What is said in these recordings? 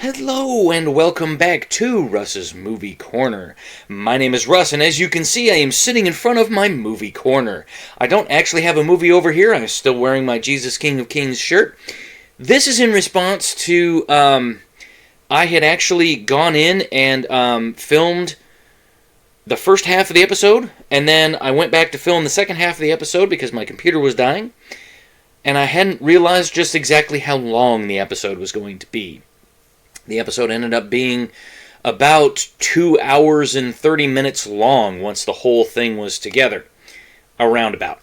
Hello and welcome back to Russ's Movie Corner. My name is Russ, and as you can see, I am sitting in front of my movie corner. I don't actually have a movie over here. I'm still wearing my Jesus King of Kings shirt. This is in response to, I had actually gone in and filmed the first half of the episode, and then I went back to film the second half of the episode because my computer was dying, and I hadn't realized just exactly how long the episode was going to be. The episode ended up being about 2 hours and 30 minutes long once the whole thing was together, around about.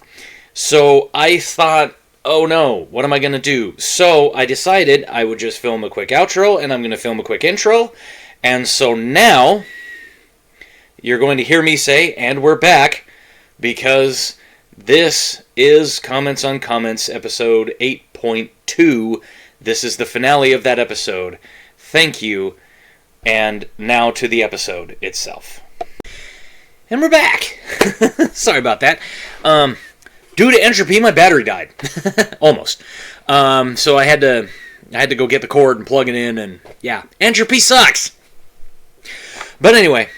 So I thought, oh no, what am I going to do? So I decided I would just film a quick outro, and I'm going to film a quick intro. And so now, you're going to hear me say, and we're back, because this is Comments on Comments, episode 8.2. This is the finale of that episode. Thank you, and now to the episode itself. And we're back! Sorry about that. Due to entropy, my battery died. Almost. So I had to go get the cord and plug it in, and yeah, entropy sucks! But anyway,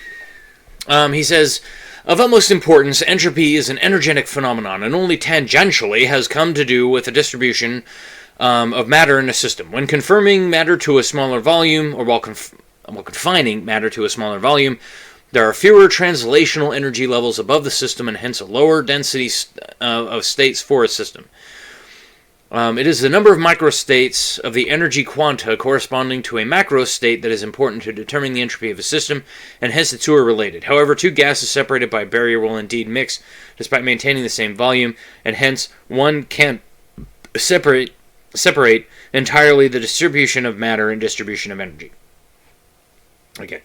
he says, of utmost importance, entropy is an energetic phenomenon, and only tangentially has come to do with the distribution of matter in a system. When confining matter to a smaller volume, or while confining matter to a smaller volume, there are fewer translational energy levels above the system, and hence a lower density of states for a system. It is the number of microstates of the energy quanta corresponding to a macro state that is important to determine the entropy of a system, and hence the two are related. However, two gases separated by a barrier will indeed mix, despite maintaining the same volume, and hence one can't separate entirely the distribution of matter and distribution of energy. Okay,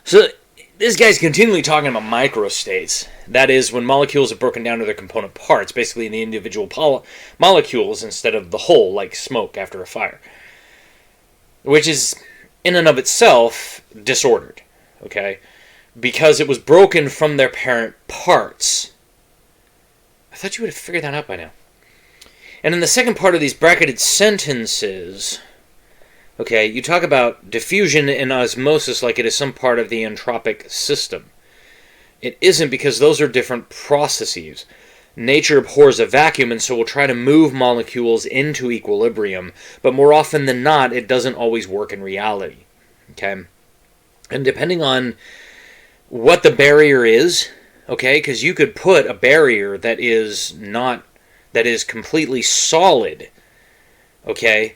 so this guy's continually talking about microstates. That is, when molecules are broken down to their component parts, basically the individual molecules instead of the whole, like smoke after a fire. Which is, in and of itself, disordered. Okay? Because it was broken from their parent parts. I thought you would have figured that out by now. And in the second part of these bracketed sentences, okay, you talk about diffusion and osmosis like it is some part of the entropic system. It isn't, because those are different processes. Nature abhors a vacuum, and so will try to move molecules into equilibrium, but more often than not, it doesn't always work in reality. Okay? And depending on what the barrier is, okay, because you could put a barrier that is completely solid, okay,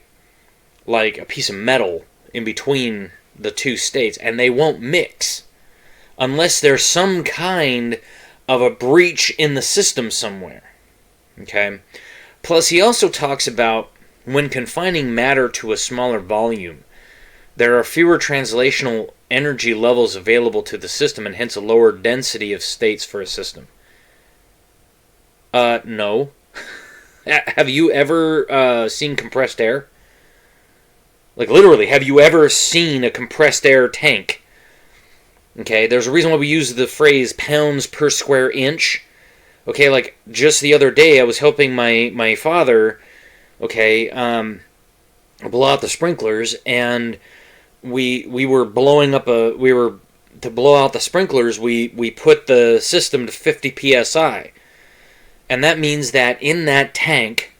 like a piece of metal in between the two states, and they won't mix unless there's some kind of a breach in the system somewhere, okay? Plus, he also talks about when confining matter to a smaller volume, there are fewer translational energy levels available to the system, and hence a lower density of states for a system. No. Have you ever seen compressed air? Like, literally, have you ever seen a compressed air tank? Okay, there's a reason why we use the phrase pounds per square inch. Okay, like, just the other day, I was helping my father, okay, blow out the sprinklers, and we were blowing up to blow out the sprinklers, we put the system to 50 psi. And that means that in that tank,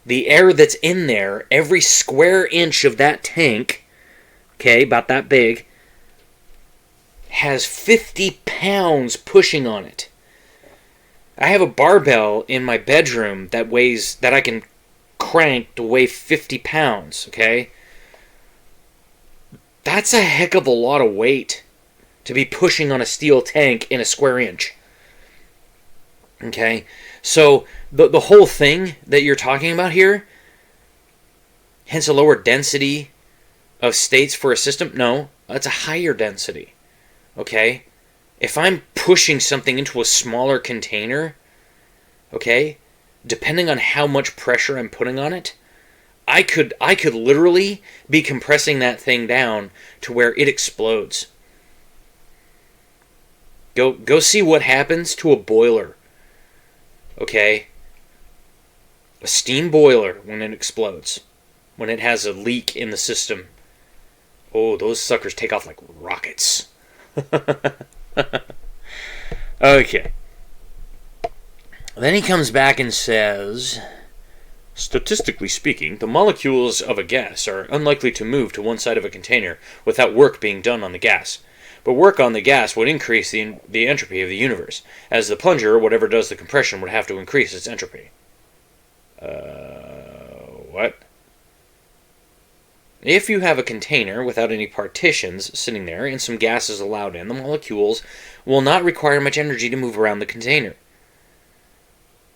the air that's in there, every square inch of that tank, okay, about that big, has 50 pounds pushing on it. I have a barbell in my bedroom that I can crank to weigh 50 pounds, okay? That's a heck of a lot of weight to be pushing on a steel tank in a square inch. Okay? So, the whole thing that you're talking about here, hence a lower density of states for a system, no, it's a higher density. Okay? If I'm pushing something into a smaller container, okay, depending on how much pressure I'm putting on it, I could literally be compressing that thing down to where it explodes. Go see what happens to a boiler. Okay? A steam boiler when it explodes. When it has a leak in the system. Oh, those suckers take off like rockets. Okay. Then he comes back and says, statistically speaking, the molecules of a gas are unlikely to move to one side of a container without work being done on the gas. But work on the gas would increase the entropy of the universe, as the plunger, or whatever does the compression, would have to increase its entropy. What? If you have a container without any partitions sitting there and some gas is allowed in, the molecules will not require much energy to move around the container.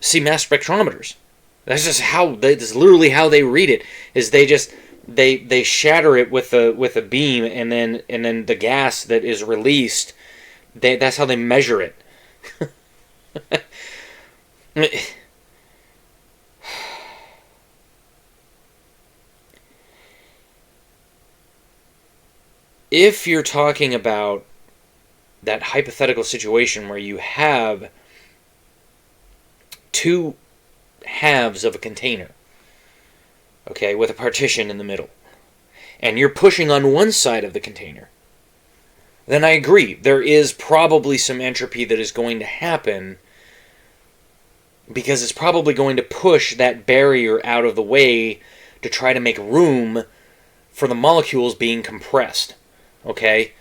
See mass spectrometers. That's literally how they read it. Is they shatter it with a beam, and then the gas that is released, that's how they measure it. If you're talking about that hypothetical situation where you have two halves of a container, okay, with a partition in the middle, and you're pushing on one side of the container, then I agree. There is probably some entropy that is going to happen because it's probably going to push that barrier out of the way to try to make room for the molecules being compressed. Okay?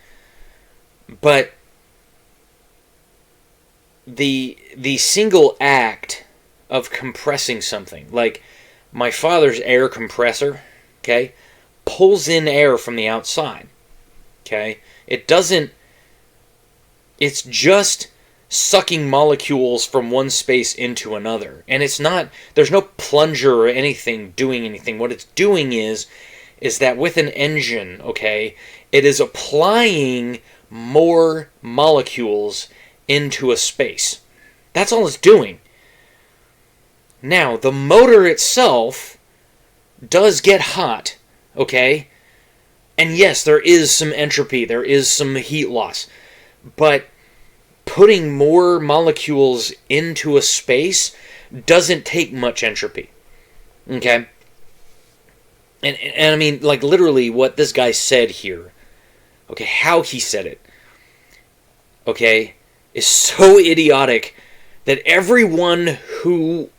But the single act of compressing something, like my father's air compressor, okay, pulls in air from the outside. Okay? It's just sucking molecules from one space into another. And there's no plunger or anything doing anything. What it's doing is that with an engine, okay, it is applying more molecules into a space. That's all it's doing. Now, the motor itself does get hot, okay? And yes, there is some entropy, there is some heat loss. But putting more molecules into a space doesn't take much entropy. Okay? And I mean, like, literally what this guy said here, okay, how he said it, okay, is so idiotic that everyone who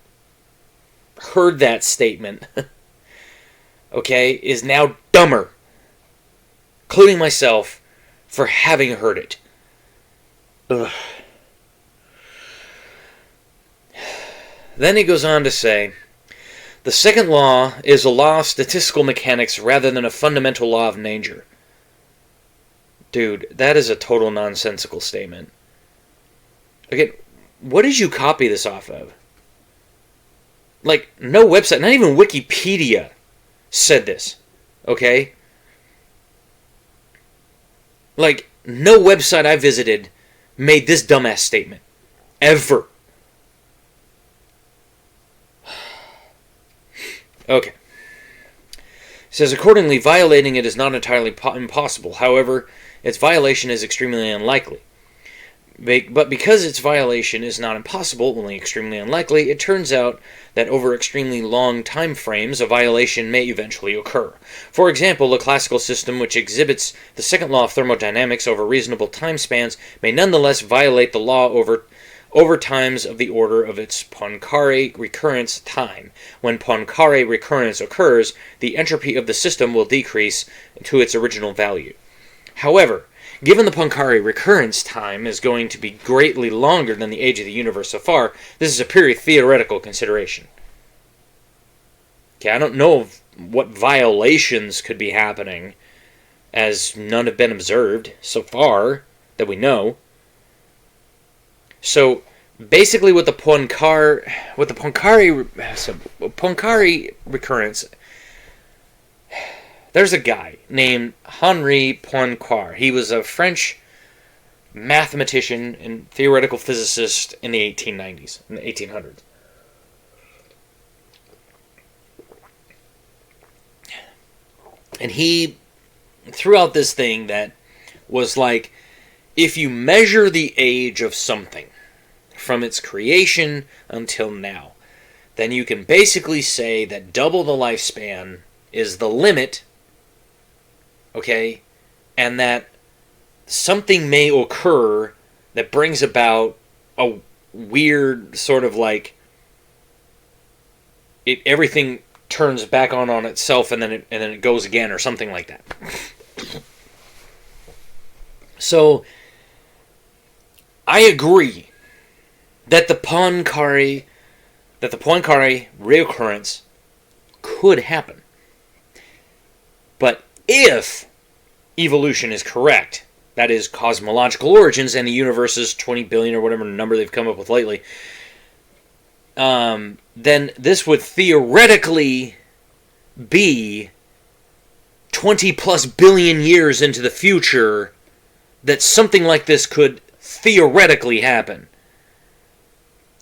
heard that statement, okay, is now dumber, including myself, for having heard it. Ugh. Then he goes on to say, the second law is a law of statistical mechanics rather than a fundamental law of nature. Dude, that is a total nonsensical statement. Again, what did you copy this off of? Like, no website, not even Wikipedia said this, okay? Like, no website I visited made this dumbass statement. Ever. Okay. It says, accordingly, violating it is not entirely impossible. However, its violation is extremely unlikely. But because its violation is not impossible, only extremely unlikely, it turns out that over extremely long time frames, a violation may eventually occur. For example, a classical system which exhibits the second law of thermodynamics over reasonable time spans may nonetheless violate the law over times of the order of its Poincare recurrence time. When Poincare recurrence occurs, the entropy of the system will decrease to its original value. However, given the Poincare recurrence time is going to be greatly longer than the age of the universe so far, this is a purely theoretical consideration. Okay, I don't know what violations could be happening, as none have been observed so far that we know. So basically, with the Poincare recurrence, there's a guy named Henri Poincare. He was a French mathematician and theoretical physicist in the 1890s, in the 1800s. And he threw out this thing that was like, if you measure the age of something from its creation until now, then you can basically say that double the lifespan is the limit okay, and that something may occur that brings about a weird sort of like everything turns back on itself and then it goes again or something like that. So I agree that the Poincare Recurrence could happen. But if evolution is correct, that is cosmological origins and the universe's 20 billion or whatever number they've come up with lately, then this would theoretically be 20 plus billion years into the future that something like this could theoretically happen.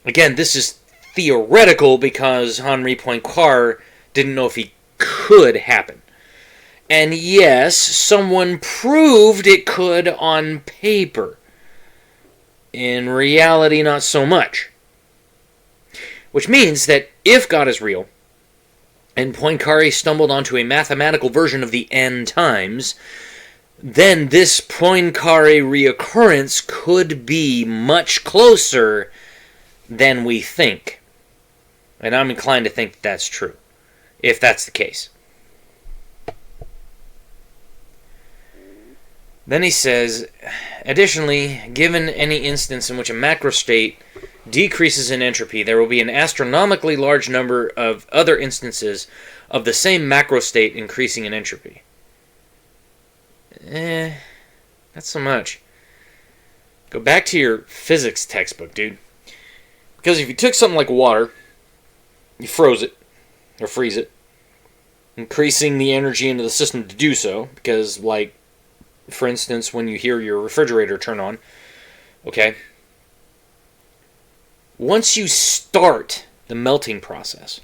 Again, this is theoretical because Henri Poincare didn't know if it could happen. And yes, someone proved it could on paper. In reality, not so much. Which means that if God is real, and Poincare stumbled onto a mathematical version of the end times, then this Poincare recurrence could be much closer than we think. And I'm inclined to think that's true, if that's the case. Then he says, additionally, given any instance in which a macrostate decreases in entropy, there will be an astronomically large number of other instances of the same macrostate increasing in entropy. Not so much. Go back to your physics textbook, dude. Because if you took something like water, you froze it, or freeze it, increasing the energy into the system to do so, because, like, for instance, when you hear your refrigerator turn on, okay, once you start the melting process,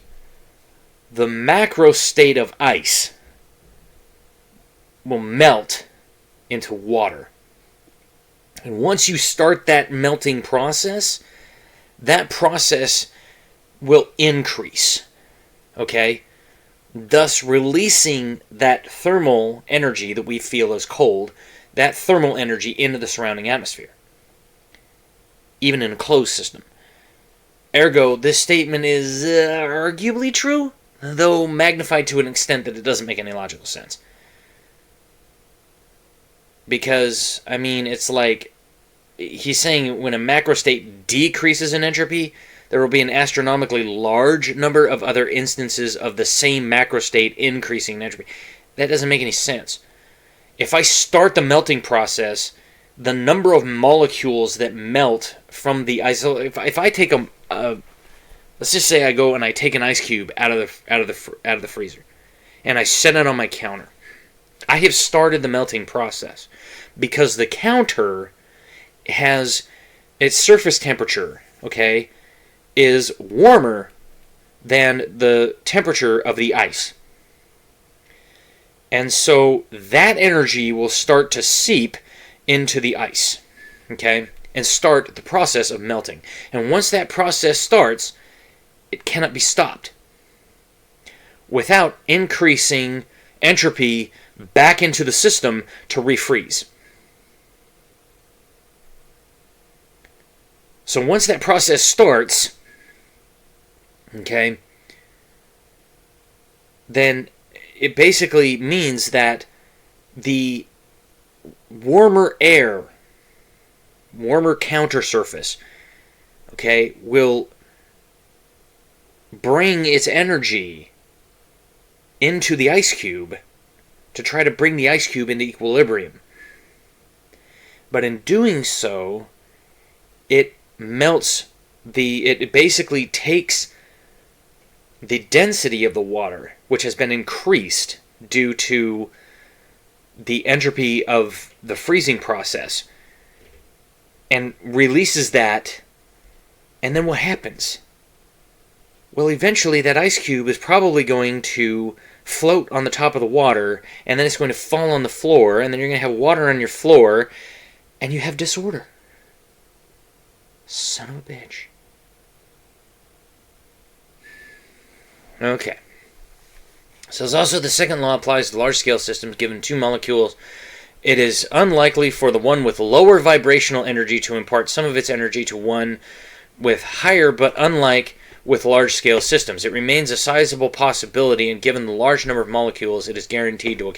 the macro state of ice will melt into water. And once you start that melting process, that process will increase, okay? Thus releasing that thermal energy that we feel as cold, that thermal energy into the surrounding atmosphere, even in a closed system. Ergo, this statement is arguably true, though magnified to an extent that it doesn't make any logical sense. Because, I mean, it's like, he's saying when a macrostate decreases in entropy, there will be an astronomically large number of other instances of the same macrostate increasing in entropy. That doesn't make any sense. If I start the melting process, the number of molecules that melt from the ice. So if I take let's just say I go and I take an ice cube out of the freezer, and I set it on my counter. I have started the melting process because the counter has its surface temperature, okay, is warmer than the temperature of the ice. And so that energy will start to seep into the ice, okay, and start the process of melting. And once that process starts, it cannot be stopped without increasing entropy back into the system to refreeze. So once that process starts, okay, then it basically means that the warmer air, warmer counter surface, okay, will bring its energy into the ice cube to try to bring the ice cube into equilibrium. But in doing so, it basically takes the density of the water, which has been increased due to the entropy of the freezing process, and releases that. And then what happens? Well, eventually that ice cube is probably going to float on the top of the water, and then it's going to fall on the floor, and then you're going to have water on your floor, and you have disorder. Son of a bitch. Okay. So it's also the second law applies to large-scale systems. Given two molecules, it is unlikely for the one with lower vibrational energy to impart some of its energy to one with higher, but unlike with large-scale systems, it remains a sizable possibility, and given the large number of molecules, it is guaranteed to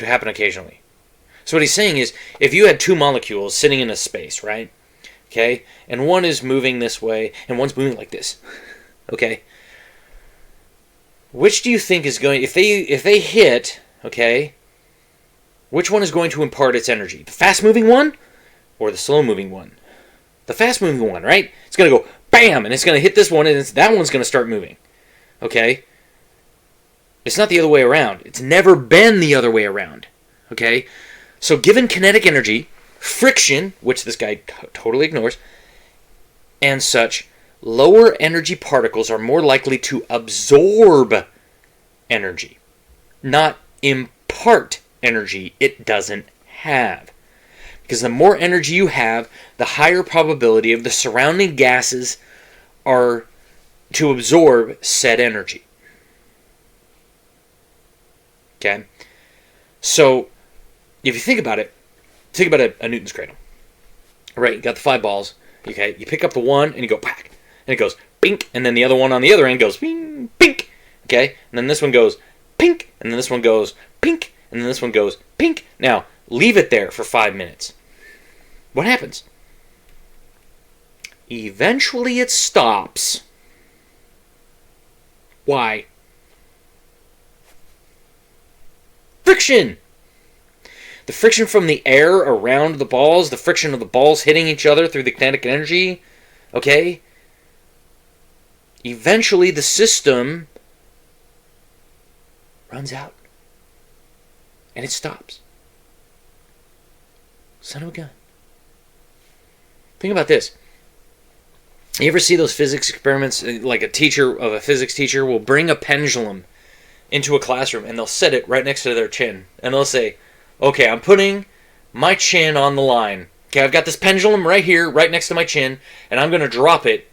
happen occasionally. So what he's saying is, if you had two molecules sitting in a space, right? Okay, and one is moving this way, and one's moving like this. Okay, which do you think is going? If they hit, okay, which one is going to impart its energy? The fast-moving one, or the slow-moving one? The fast-moving one, right? It's going to go bam, and it's going to hit this one, and that one's going to start moving. Okay? It's not the other way around. It's never been the other way around. Okay? So given kinetic energy, friction, which this guy totally ignores, and such, lower energy particles are more likely to absorb energy, not impart energy it doesn't have. Because the more energy you have, the higher probability of the surrounding gases are to absorb said energy. Okay? So, if you think about it, a Newton's cradle. Right, you got the 5 balls. Okay, you pick up the one and you go whack. And it goes pink, and then the other one on the other end goes ping, pink. Okay, and then this one goes pink, and then this one goes pink, and then this one goes pink. Now, leave it there for 5 minutes. What happens? Eventually it stops. Why? Friction! The friction from the air around the balls, the friction of the balls hitting each other through the kinetic energy, okay? Eventually the system runs out. And it stops. Son of a gun. Think about this. You ever see those physics experiments? Like a physics teacher will bring a pendulum into a classroom and they'll set it right next to their chin. And they'll say, okay, I'm putting my chin on the line. Okay, I've got this pendulum right here, right next to my chin, and I'm going to drop it.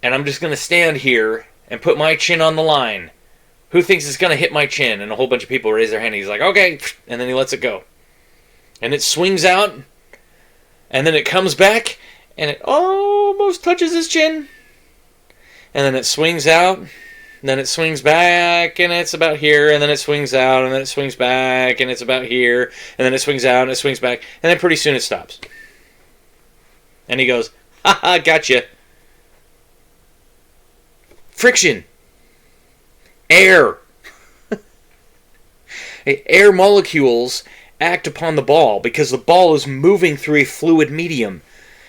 And I'm just going to stand here and put my chin on the line. Who thinks it's going to hit my chin? And a whole bunch of people raise their hand. He's like, okay. And then he lets it go. And it swings out. And then it comes back. And it almost touches his chin. And then it swings out. And then it swings back. And it's about here. And then it swings out. And then it swings back. And it's about here. And then it swings out. And it swings back. And then pretty soon it stops. And he goes, haha, gotcha. Friction. Air. Air molecules act upon the ball because the ball is moving through a fluid medium.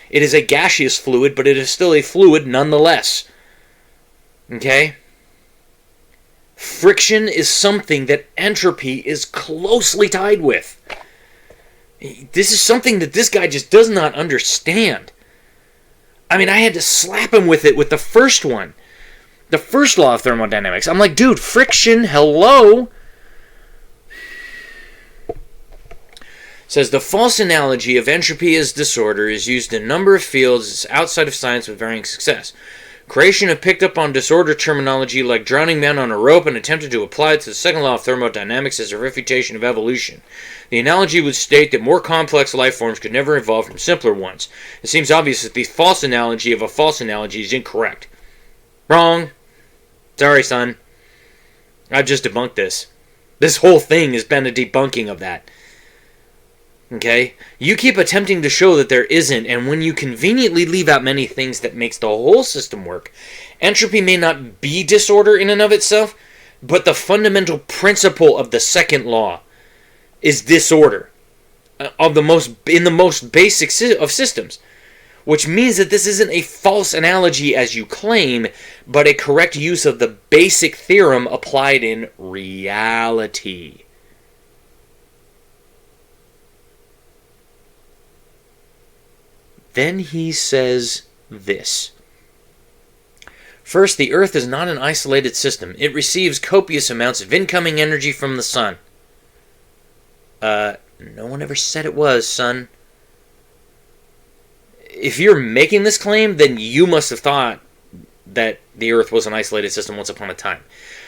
It is a gaseous fluid, but it is still a fluid nonetheless. Okay? Friction is something that entropy is closely tied with. This is something that this guy just does not understand. I mean, I had to slap him with it with the first one. The first law of thermodynamics. I'm like, dude, friction, hello? Says the false analogy of entropy as disorder is used in a number of fields outside of science with varying success. Creation have picked up on disorder terminology like drowning men on a rope and attempted to apply it to the second law of thermodynamics as a refutation of evolution. The analogy would state that more complex life forms could never evolve from simpler ones. It seems obvious that the false analogy of a false analogy is incorrect. Wrong. Sorry, son. I've just debunked this. This whole thing has been a debunking of that. Okay? You keep attempting to show that there isn't, and when you conveniently leave out many things that makes the whole system work, entropy may not be disorder in and of itself, but the fundamental principle of the second law is disorder in the most basic of systems. Which means that this isn't a false analogy as you claim, but a correct use of the basic theorem applied in reality. Then he says this. First, the Earth is not an isolated system. It receives copious amounts of incoming energy from the sun. No one ever said it was, son. If you're making this claim, then you must have thought that the Earth was an isolated system once upon a time.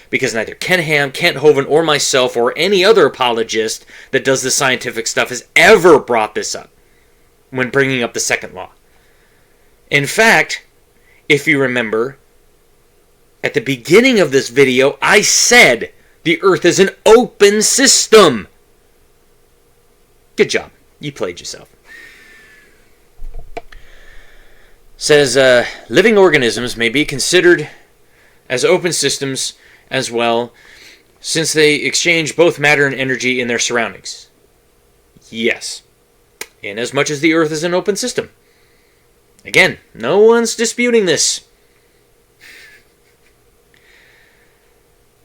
Because neither Ken Ham, Kent Hovind, or myself, or any other apologist that does this scientific stuff has ever brought this up when bringing up the second law. In fact, if you remember, at the beginning of this video, I said the Earth is an open system. Good job. You played yourself. Says, living organisms may be considered as open systems as well, since they exchange both matter and energy in their surroundings. Yes. Inasmuch as the Earth is an open system. Again, no one's disputing this.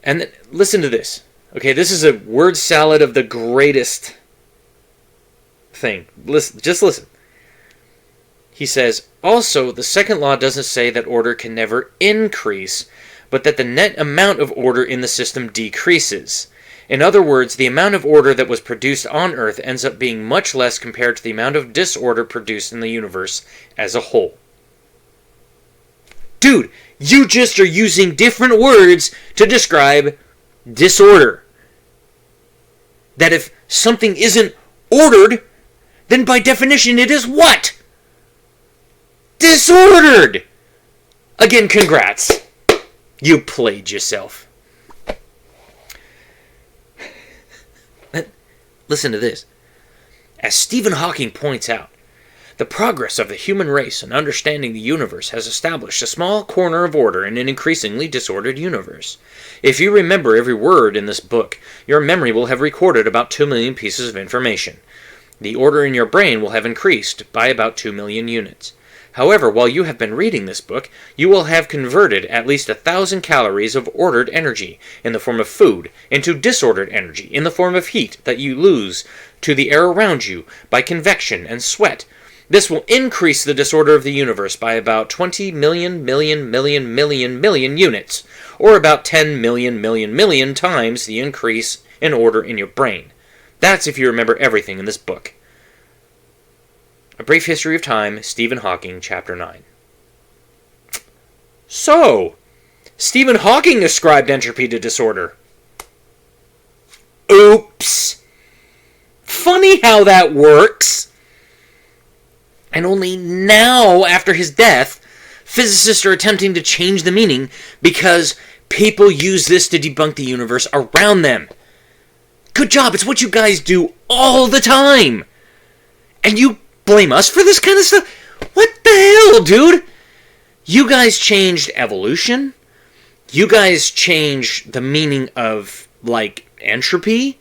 And listen to this. Okay, this is a word salad of the greatest thing. Listen, just listen. He says, also, the second law doesn't say that order can never increase, but that the net amount of order in the system decreases. In other words, the amount of order that was produced on Earth ends up being much less compared to the amount of disorder produced in the universe as a whole. Dude, you just are using different words to describe disorder. That if something isn't ordered, then by definition it is what? Disordered! Again, congrats. You played yourself. Listen to this. As Stephen Hawking points out, the progress of the human race in understanding the universe has established a small corner of order in an increasingly disordered universe. If you remember every word in this book, your memory will have recorded about 2 million pieces of information. The order in your brain will have increased by about 2 million units. However, while you have been reading this book, you will have converted at least 1,000 calories of ordered energy in the form of food into disordered energy in the form of heat that you lose to the air around you by convection and sweat. This will increase the disorder of the universe by about 20 million units, or about 10 million times the increase in order in your brain. That's if you remember everything in this book. A Brief History of Time, Stephen Hawking, Chapter 9. So, Stephen Hawking ascribed entropy to disorder. Oops! Funny how that works! And only now, after his death, physicists are attempting to change the meaning because people use this to debunk the universe around them. Good job, it's what you guys do all the time! And you blame us for this kind of stuff? What the hell, dude? You guys changed evolution. You guys changed the meaning of, like, entropy.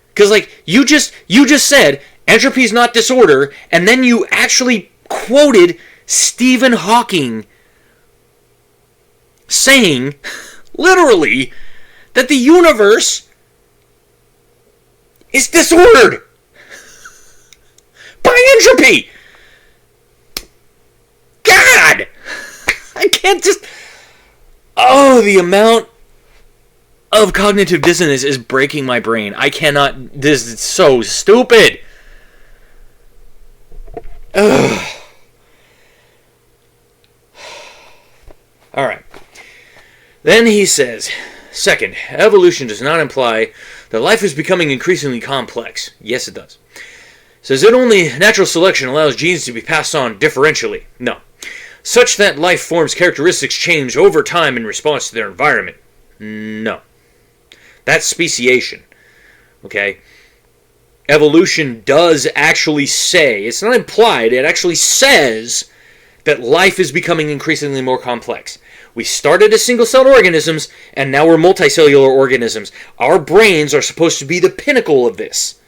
Because, like, you just said entropy is not disorder, and then you actually quoted Stephen Hawking saying, literally, that the universe is disordered by entropy! God! I can't just... Oh, the amount of cognitive dissonance is breaking my brain. I cannot... This is so stupid! Ugh. Alright. Then he says, second, evolution does not imply that life is becoming increasingly complex. Yes, it does. Says that only natural selection allows genes to be passed on differentially. No. Such that life forms characteristics change over time in response to their environment. No. That's speciation. Okay? Evolution does actually say, it's not implied, it actually says that life is becoming increasingly more complex. We started as single-celled organisms, and now we're multicellular organisms. Our brains are supposed to be the pinnacle of this.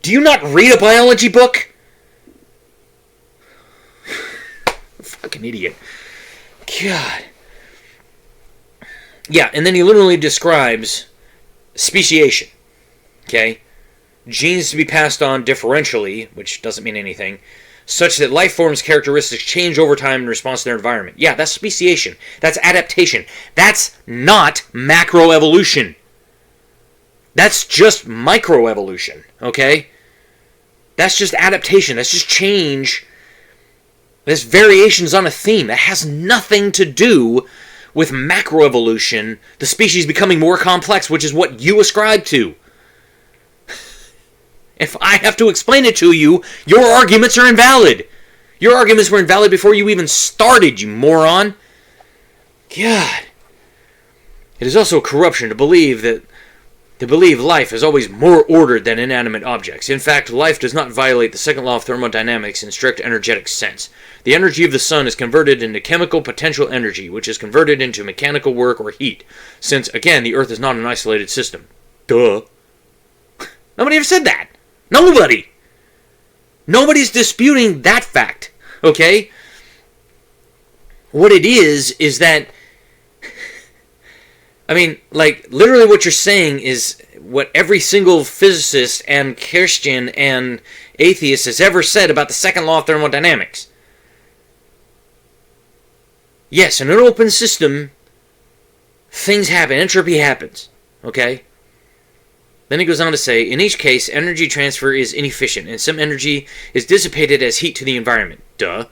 Do you not read a biology book? Fucking idiot. God. Yeah, and then he literally describes speciation. Okay? Genes to be passed on differentially, which doesn't mean anything, such that life forms characteristics change over time in response to their environment. Yeah, that's speciation. That's adaptation. That's not macroevolution. That's just microevolution, okay? That's just adaptation. That's just change This variation's on a theme that has nothing to do with macroevolution, the species becoming more complex, which is what you ascribe to. If I have to explain it to you, your arguments are invalid. Your arguments were invalid before you even started, you moron. God. It is also corruption to believe life is always more ordered than inanimate objects. In fact, life does not violate the second law of thermodynamics in strict energetic sense. The energy of the sun is converted into chemical potential energy, which is converted into mechanical work or heat, since, again, the Earth is not an isolated system. Duh. Nobody ever said that. Nobody. Nobody's disputing that fact, okay? What it is that, I mean, like, literally what you're saying is what every single physicist and Christian and atheist has ever said about the second law of thermodynamics. Yes, in an open system, things happen, entropy happens, okay? Then he goes on to say, in each case, energy transfer is inefficient, and some energy is dissipated as heat to the environment. Duh.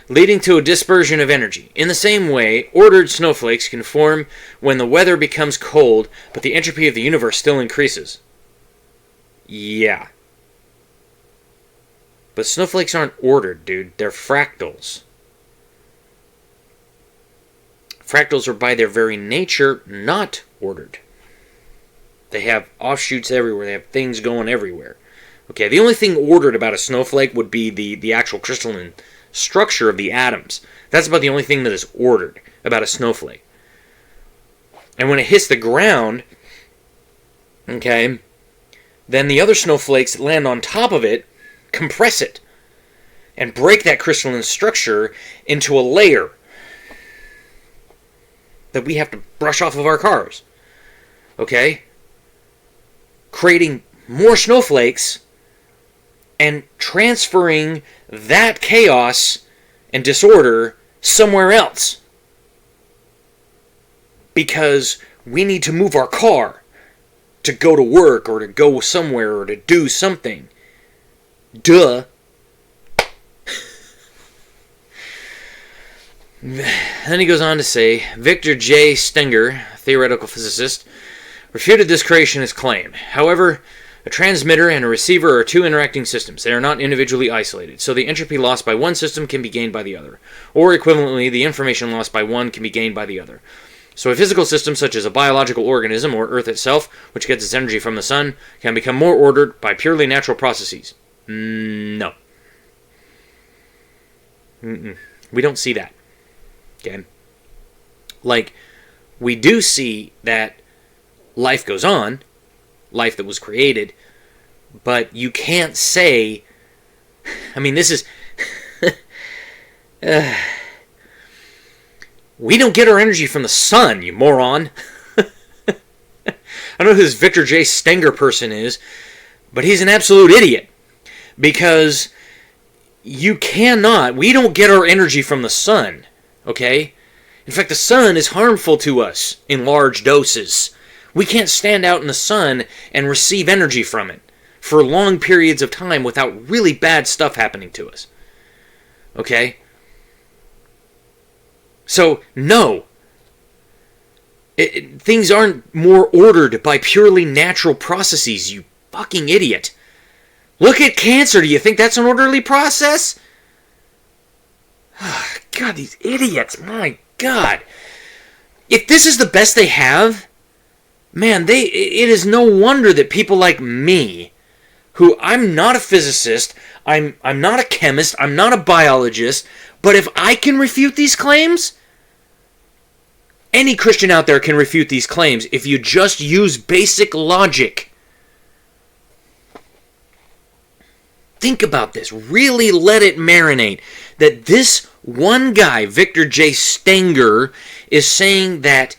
Leading to a dispersion of energy. In the same way, ordered snowflakes can form when the weather becomes cold, but the entropy of the universe still increases. Yeah. But snowflakes aren't ordered, dude. They're fractals. Fractals are by their very nature not ordered. They have offshoots everywhere. They have things going everywhere. Okay, the only thing ordered about a snowflake would be the actual crystalline structure of the atoms. That's about the only thing that is ordered about a snowflake. And when it hits the ground, okay, then the other snowflakes that land on top of it compress it and break that crystalline structure into a layer that we have to brush off of our cars. Okay? Creating more snowflakes and transferring that chaos and disorder somewhere else. Because we need to move our car to go to work or to go somewhere or to do something. Duh. Then he goes on to say, Victor J. Stenger, theoretical physicist, refuted this creationist claim. However, a transmitter and a receiver are two interacting systems. They are not individually isolated, so the entropy lost by one system can be gained by the other. Or equivalently, the information lost by one can be gained by the other. So a physical system such as a biological organism or Earth itself, which gets its energy from the sun, can become more ordered by purely natural processes. No. We don't see that. Okay? Like, we do see that life goes on, life that was created, but you can't say, I mean, this is, we don't get our energy from the sun, you moron. I don't know who this Victor J. Stenger person is, but he's an absolute idiot, because we don't get our energy from the sun, okay? In fact, the sun is harmful to us in large doses. We can't stand out in the sun and receive energy from it for long periods of time without really bad stuff happening to us. Okay? So, no. Things aren't more ordered by purely natural processes, you fucking idiot. Look at cancer. Do you think that's an orderly process? God, these idiots. My God. If this is the best they have, man, it is no wonder that people like me, who I'm not a physicist, I'm not a chemist, I'm not a biologist, but if I can refute these claims, any Christian out there can refute these claims if you just use basic logic. Think about this. Really let it marinate. That this one guy, Victor J. Stenger, is saying that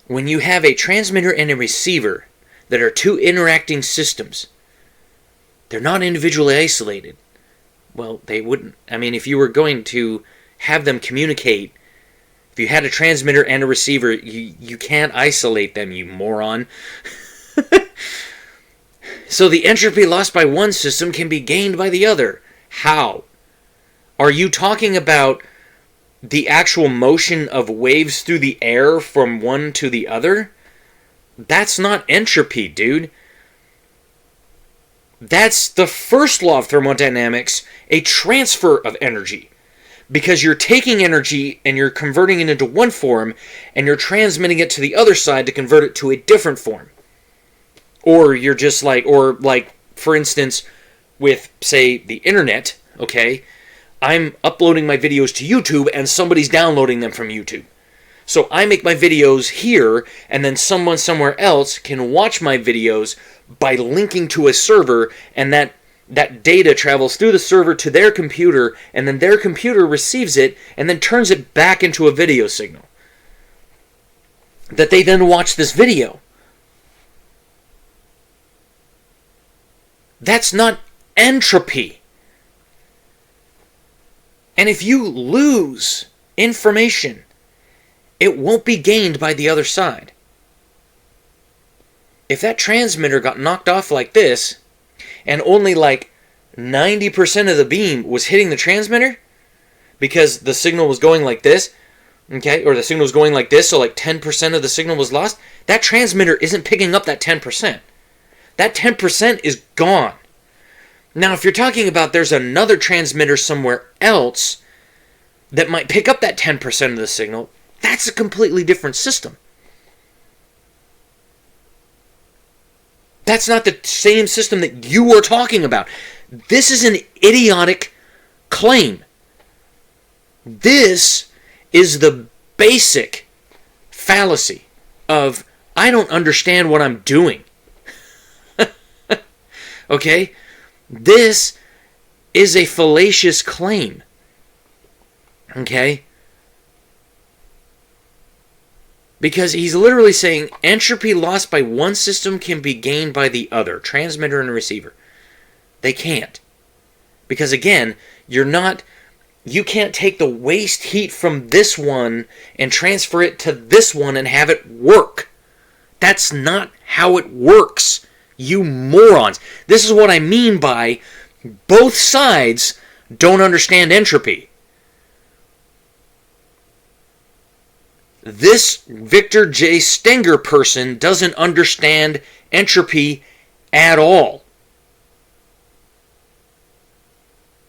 when you have a transmitter and a receiver that are two interacting systems, they're not individually isolated. Well, they wouldn't. I mean, if you were going to have them communicate, if you had a transmitter and a receiver, you can't isolate them, you moron. So the entropy lost by one system can be gained by the other. How? Are you talking about the actual motion of waves through the air from one to the other? That's not entropy, dude. That's the first law of thermodynamics, a transfer of energy. Because you're taking energy and you're converting it into one form, and you're transmitting it to the other side to convert it to a different form. Or you're just like, for instance, with, say, the internet, okay, I'm uploading my videos to YouTube and somebody's downloading them from YouTube. So I make my videos here, and then someone somewhere else can watch my videos by linking to a server, and that data travels through the server to their computer, and then their computer receives it and then turns it back into a video signal that they then watch this video. That's not entropy. And if you lose information, it won't be gained by the other side. If that transmitter got knocked off like this, and only like 90% of the beam was hitting the transmitter, because the signal was going like this, okay, or the signal was going like this, so like 10% of the signal was lost, that transmitter isn't picking up that 10%. That 10% is gone. Now, if you're talking about there's another transmitter somewhere else that might pick up that 10% of the signal, that's a completely different system. That's not the same system that you were talking about. This is an idiotic claim. This is the basic fallacy of, I don't understand what I'm doing. Okay? This is a fallacious claim. Okay? Because he's literally saying entropy lost by one system can be gained by the other, transmitter and receiver. They can't. Because again, you can't take the waste heat from this one and transfer it to this one and have it work. That's not how it works, you morons. This is what I mean by both sides don't understand entropy. This Victor J. Stenger person doesn't understand entropy at all.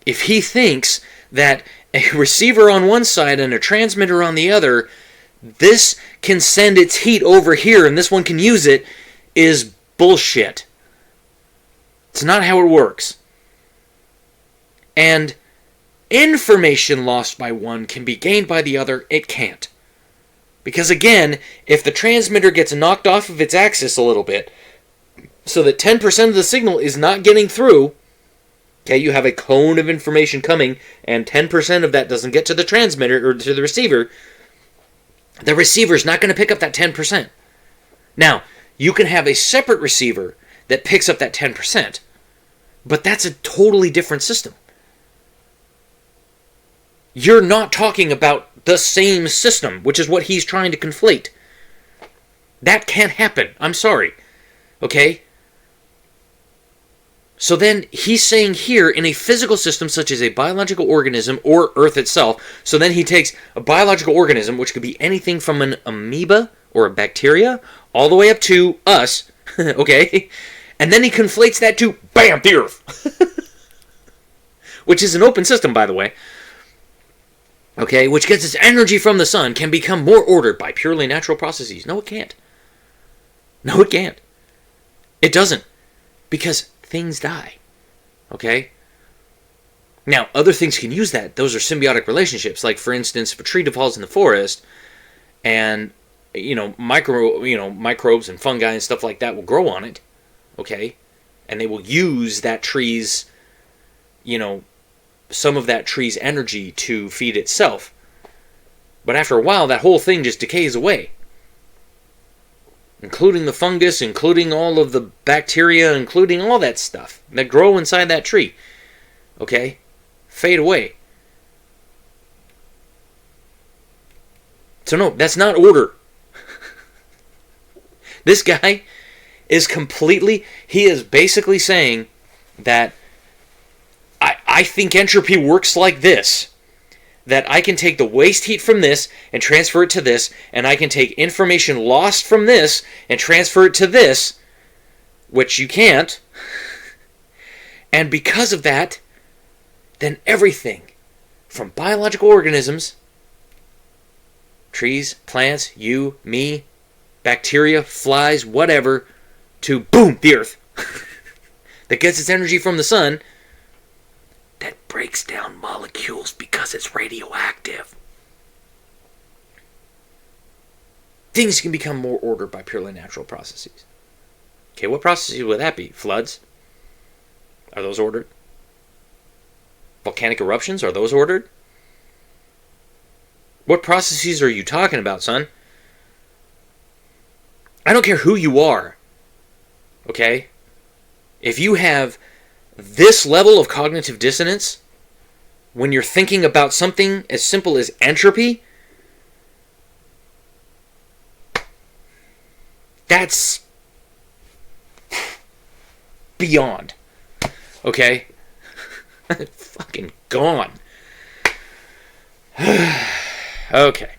If he thinks that a receiver on one side and a transmitter on the other, this can send its heat over here and this one can use it, is bullshit. It's not how it works. And information lost by one can be gained by the other. It can't. Because again, if the transmitter gets knocked off of its axis a little bit, so that 10% of the signal is not getting through, okay, you have a cone of information coming, and 10% of that doesn't get to the transmitter or to the receiver's not going to pick up that 10%. Now, you can have a separate receiver that picks up that 10%, but that's a totally different system. You're not talking about the same system, which is what he's trying to conflate. That can't happen. I'm sorry. Okay? So then he's saying here, in a physical system such as a biological organism or Earth itself, so then he takes a biological organism, which could be anything from an amoeba or a bacteria, all the way up to us, okay? And then he conflates that to, bam, the Earth. Which is an open system, by the way. Okay, which gets its energy from the sun, can become more ordered by purely natural processes. No, it can't. No, it can't. It doesn't. Because things die. Okay? Now, other things can use that. Those are symbiotic relationships. Like, for instance, if a tree falls in the forest, and, microbes and fungi and stuff like that will grow on it. Okay? And they will use that tree's, some of that tree's energy to feed itself. But after a while, that whole thing just decays away. Including the fungus, including all of the bacteria, including all that stuff that grow inside that tree. Okay? Fade away. So no, that's not order. This guy is basically saying that I think entropy works like this. That I can take the waste heat from this and transfer it to this, and I can take information lost from this and transfer it to this, which you can't. And because of that, then everything from biological organisms, trees, plants, you, me, bacteria, flies, whatever, to boom, the Earth, that gets its energy from the sun, that breaks down molecules because it's radioactive. Things can become more ordered by purely natural processes. Okay, what processes would that be? Floods? Are those ordered? Volcanic eruptions? Are those ordered? What processes are you talking about, son? I don't care who you are. Okay? If you have this level of cognitive dissonance when you're thinking about something as simple as entropy, that's beyond. Okay? Fucking gone. Okay.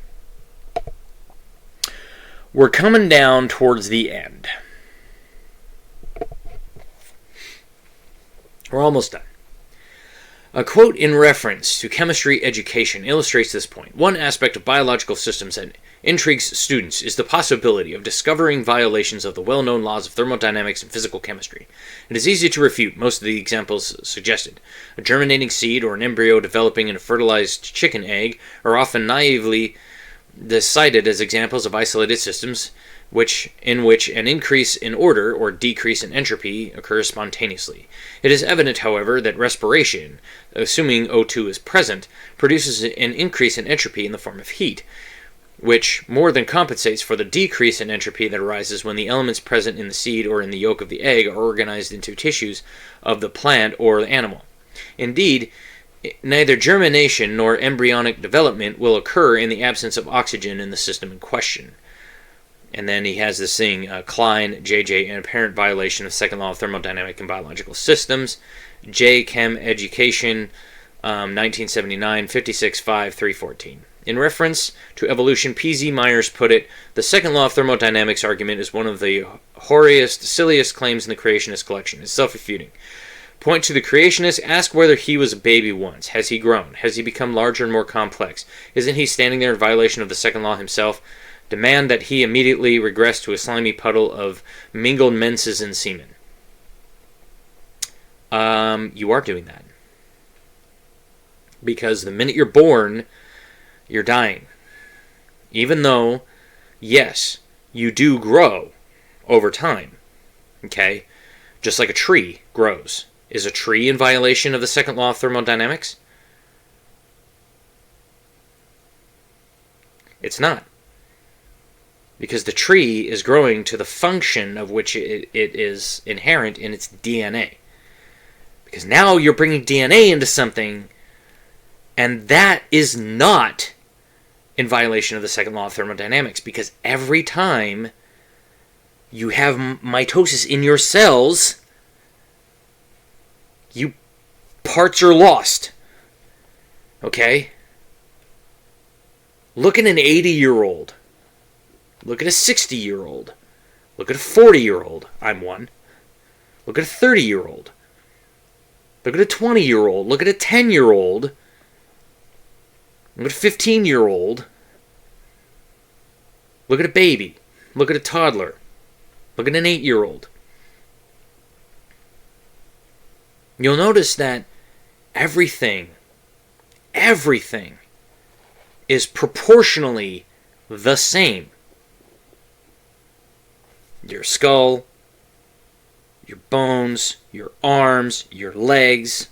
We're coming down towards the end. We're almost done. A quote in reference to chemistry education illustrates this point. One aspect of biological systems that intrigues students is the possibility of discovering violations of the well-known laws of thermodynamics and physical chemistry. It is easy to refute most of the examples suggested. A germinating seed or an embryo developing in a fertilized chicken egg are often naively cited as examples of isolated systems in which an increase in order or decrease in entropy occurs spontaneously. It is evident, however, that respiration, assuming O2 is present, produces an increase in entropy in the form of heat, which more than compensates for the decrease in entropy that arises when the elements present in the seed or in the yolk of the egg are organized into tissues of the plant or the animal. Indeed, neither germination nor embryonic development will occur in the absence of oxygen in the system in question. And then he has this thing, Klein, JJ, an apparent violation of the second law of thermodynamic and biological systems, J. Chem Education, 1979, 56.5, 314. In reference to evolution, P.Z. Myers put it, the second law of thermodynamics argument is one of the hoariest, silliest claims in the creationist collection. It's self-refuting. Point to the creationist, ask whether he was a baby once. Has he grown? Has he become larger and more complex? Isn't he standing there in violation of the second law himself? Demand that he immediately regress to a slimy puddle of mingled menses and semen. You are doing that. Because the minute you're born, you're dying. Even though, yes, you do grow over time. Okay? Just like a tree grows. Is a tree in violation of the second law of thermodynamics? It's not. Because the tree is growing to the function of which it is inherent in its DNA. Because now you're bringing DNA into something, and that is not in violation of the second law of thermodynamics, because every time you have mitosis in your cells, parts are lost. Okay? Look at an 80-year-old. Look at a 60-year-old. Look at a 40-year-old. I'm one. Look at a 30-year-old. Look at a 20-year-old. Look at a 10-year-old. Look at a 15-year-old. Look at a baby. Look at a toddler. Look at an 8-year-old. You'll notice that everything is proportionally the same. Your skull, your bones, your arms, your legs.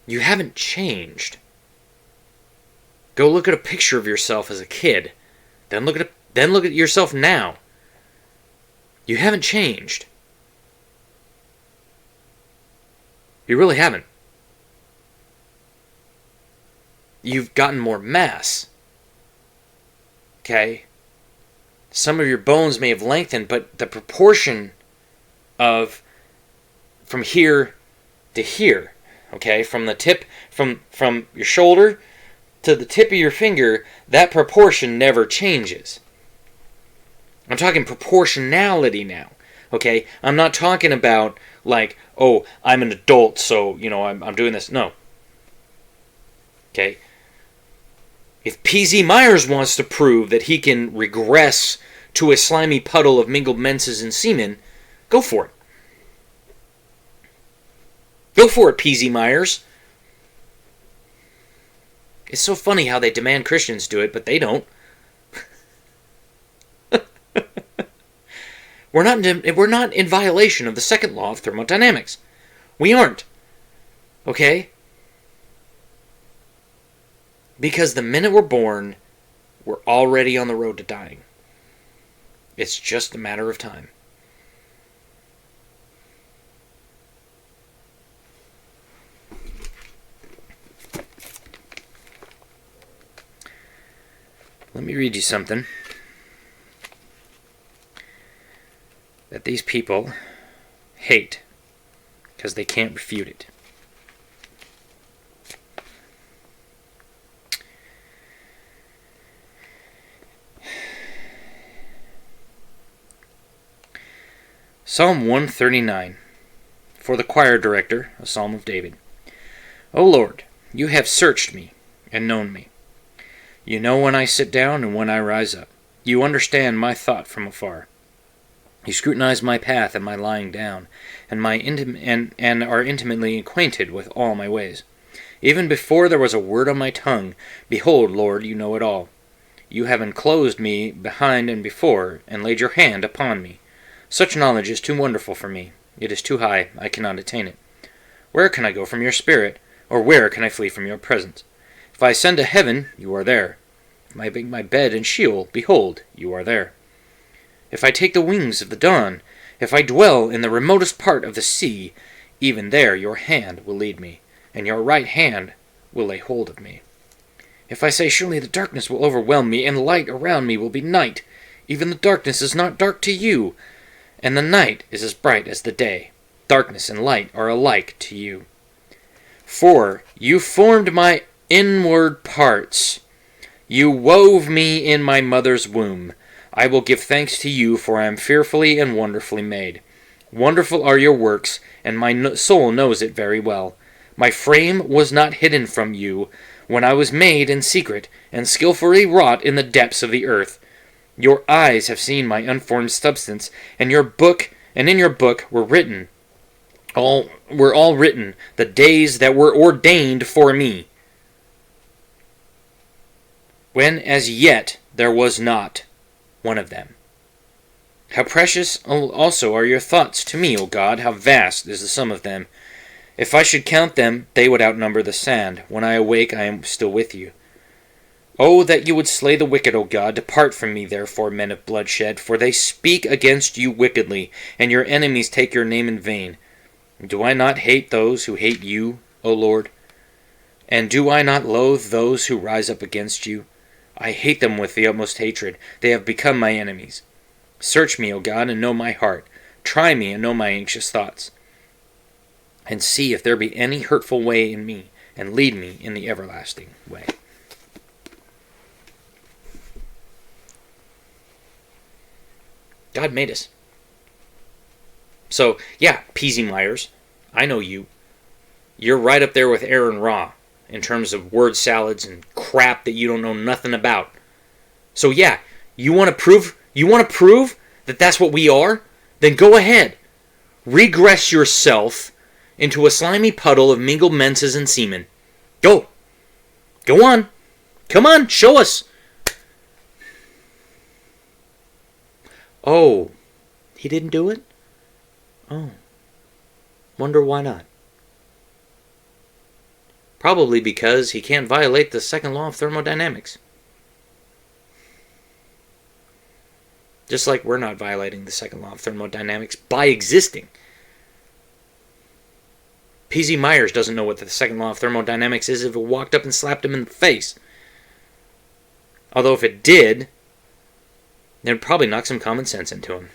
You haven't changed. Go look at a picture of yourself as a kid. Then look at yourself now. You haven't changed. You really haven't. You've gotten more mass. Okay? Some of your bones may have lengthened, but the proportion of from here to here, okay? From the tip, from your shoulder to the tip of your finger, that proportion never changes. I'm talking proportionality now, okay? I'm not talking about, like, oh, I'm an adult, so, I'm doing this. No. Okay? If P.Z. Myers wants to prove that he can regress to a slimy puddle of mingled menses and semen, go for it. Go for it, P.Z. Myers. It's so funny how they demand Christians do it, but they don't. We're not in violation of the second law of thermodynamics. We aren't. Okay? Because the minute we're born, we're already on the road to dying. It's just a matter of time. Let me read you something that these people hate because they can't refute it. Psalm 139, for the choir director, a psalm of David. O Lord, you have searched me and known me. You know when I sit down and when I rise up. You understand my thought from afar. You scrutinize my path and my lying down, and are intimately acquainted with all my ways. Even before there was a word on my tongue, behold, Lord, you know it all. You have enclosed me behind and before, and laid your hand upon me. Such knowledge is too wonderful for me. It is too high, I cannot attain it. Where can I go from your spirit, or where can I flee from your presence? If I ascend to heaven, you are there. If I make my bed in Sheol, behold, you are there. If I take the wings of the dawn, if I dwell in the remotest part of the sea, even there your hand will lead me, and your right hand will lay hold of me. If I say, surely the darkness will overwhelm me, and light around me will be night, even the darkness is not dark to you, and the night is as bright as the day. Darkness and light are alike to you. For you formed my inward parts. You wove me in my mother's womb. I will give thanks to you, for I am fearfully and wonderfully made. Wonderful are your works, and my soul knows it very well. My frame was not hidden from you, when I was made in secret, and skillfully wrought in the depths of the earth. Your eyes have seen my unformed substance, and in your book were all written the days that were ordained for me, when as yet there was not one of them. How precious also are your thoughts to me, O God, how vast is the sum of them. If I should count them, they would outnumber the sand. When I awake, I am still with you. Oh, that you would slay the wicked, O God. Depart from me, therefore, men of bloodshed, for they speak against you wickedly, and your enemies take your name in vain. Do I not hate those who hate you, O Lord? And do I not loathe those who rise up against you? I hate them with the utmost hatred. They have become my enemies. Search me, O God, and know my heart. Try me and know my anxious thoughts. And see if there be any hurtful way in me, and lead me in the everlasting way. God made us. So, yeah, P.Z. Myers, I know you. You're right up there with Aaron Ra in terms of word salads and crap that you don't know nothing about. So, yeah, you want to prove that that's what we are? Then go ahead. Regress yourself into a slimy puddle of mingled menses and semen. Go. Go on. Come on, show us. Oh, he didn't do it? Oh. Wonder why not. Probably because he can't violate the second law of thermodynamics. Just like we're not violating the second law of thermodynamics by existing. P.Z. Myers doesn't know what the second law of thermodynamics is if it walked up and slapped him in the face. Although if it did, then it'd probably knock some common sense into him.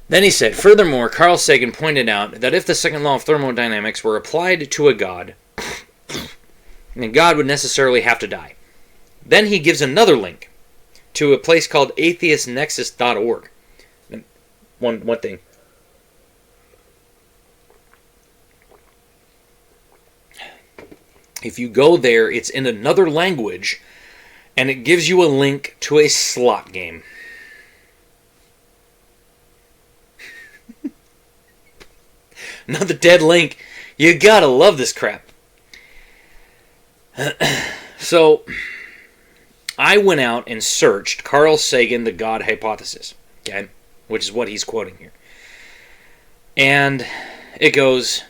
Then he said, furthermore, Carl Sagan pointed out that if the second law of thermodynamics were applied to a god, then God would necessarily have to die. Then he gives another link to a place called atheistnexus.org. One thing. If you go there, it's in another language, and it gives you a link to a slot game. Another dead link. You gotta love this crap. So, I went out and searched Carl Sagan, the God hypothesis, okay, which is what he's quoting here. And it goes,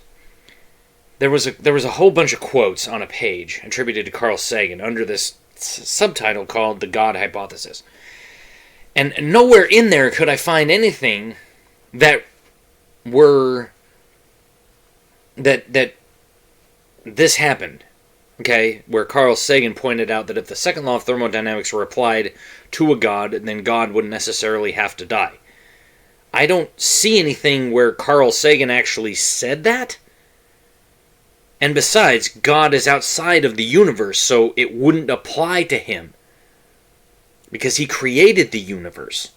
there was a whole bunch of quotes on a page attributed to Carl Sagan under this subtitle called the God hypothesis. And nowhere in there could I find anything that were that this happened, okay, where Carl Sagan pointed out that if the second law of thermodynamics were applied to a god, then God wouldn't necessarily have to die. I don't see anything where Carl Sagan actually said that. And besides, God is outside of the universe, so it wouldn't apply to him, because he created the universe.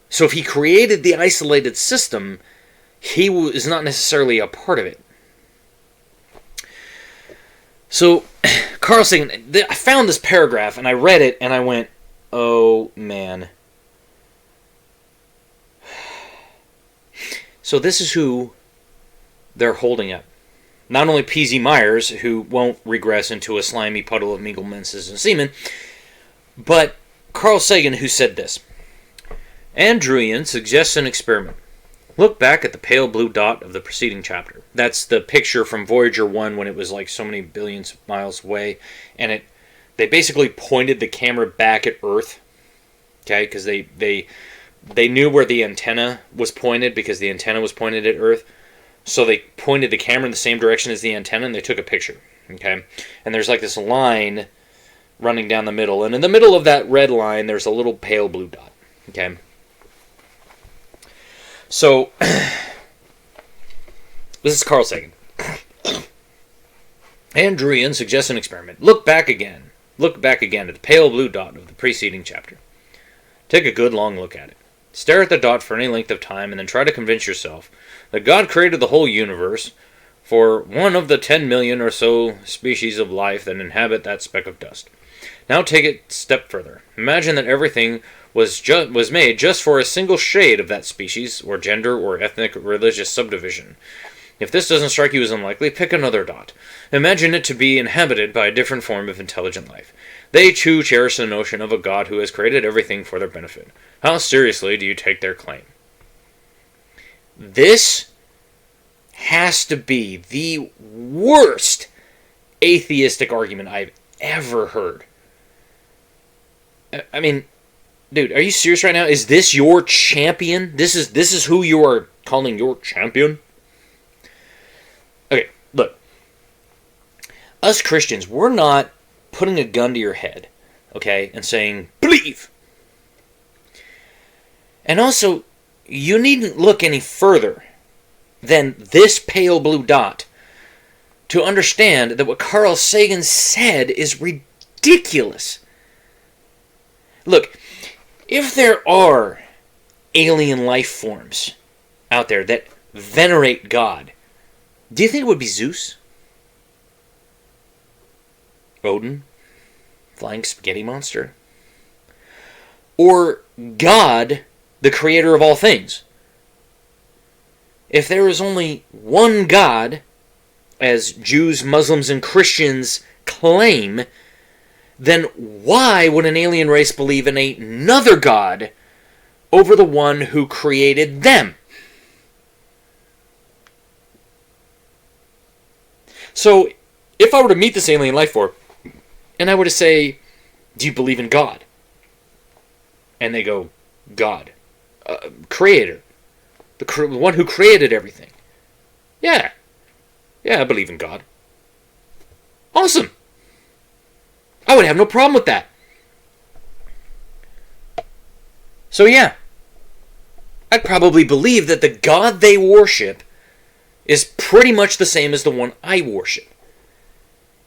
So if he created the isolated system, he is not necessarily a part of it. So, Carl Sagan, I found this paragraph, and I read it, and I went, oh, man. So this is who they're holding up. Not only P.Z. Myers, who won't regress into a slimy puddle of mingled menses and semen, but Carl Sagan, who said this. Andrewian suggests an experiment. Look back at the pale blue dot of the preceding chapter. That's the picture from Voyager 1 when it was like so many billions of miles away. And they basically pointed the camera back at Earth. Okay, because they knew where the antenna was pointed because the antenna was pointed at Earth. So they pointed the camera in the same direction as the antenna and they took a picture. Okay, and there's like this line running down the middle. And in the middle of that red line, there's a little pale blue dot. Okay. So, this is Carl Sagan. Andrewian suggests an experiment. Look back again at the pale blue dot of the preceding chapter. Take a good long look at it. Stare at the dot for any length of time and then try to convince yourself that God created the whole universe for one of the 10 million or so species of life that inhabit that speck of dust. Now take it a step further. Imagine that everything was made just for a single shade of that species, or gender, or ethnic, or religious subdivision. If this doesn't strike you as unlikely, pick another dot. Imagine it to be inhabited by a different form of intelligent life. They too cherish the notion of a God who has created everything for their benefit. How seriously do you take their claim? This has to be the worst atheistic argument I've ever heard. I mean, dude, are you serious right now? Is this your champion? This is who you are calling your champion? Okay, look. Us Christians, we're not putting a gun to your head, okay, and saying, believe. And also, you needn't look any further than this pale blue dot to understand that what Carl Sagan said is ridiculous. Look, if there are alien life forms out there that venerate God, do you think it would be Zeus? Odin? Flying spaghetti monster? Or God, the creator of all things? If there is only one God, as Jews, Muslims, and Christians claim, then why would an alien race believe in another God over the one who created them? So, if I were to meet this alien life form, and I were to say, do you believe in God? And they go, God. Creator. The one who created everything. Yeah. Yeah, I believe in God. Awesome. I would have no problem with that. So yeah. I'd probably believe that the God they worship is pretty much the same as the one I worship.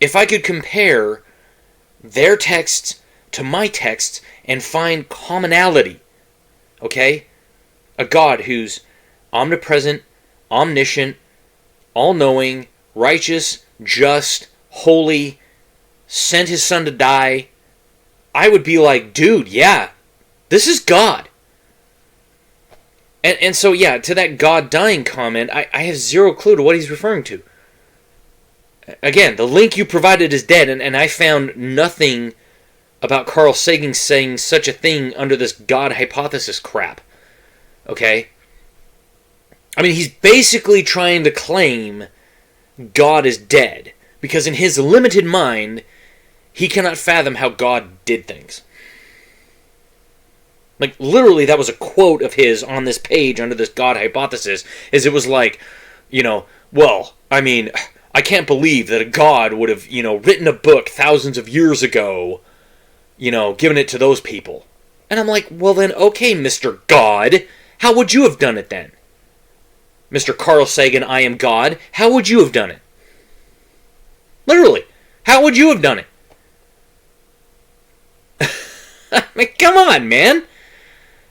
If I could compare their texts to my texts and find commonality, okay? A God who's omnipresent, omniscient, all-knowing, righteous, just, holy, sent his son to die, I would be like, dude, yeah, this is God. And so, yeah, to that God dying comment, I have zero clue to what he's referring to. Again, the link you provided is dead, and I found nothing about Carl Sagan saying such a thing under this God hypothesis crap. Okay? I mean, he's basically trying to claim God is dead, because in his limited mind, he cannot fathom how God did things. Like, literally, that was a quote of his on this page under this God hypothesis, is it was like, well, I mean, I can't believe that a God would have, written a book thousands of years ago, given it to those people. And I'm like, well then, okay, Mr. God, how would you have done it then? Mr. Carl Sagan, I am God, how would you have done it? Literally, how would you have done it? I mean, come on, man.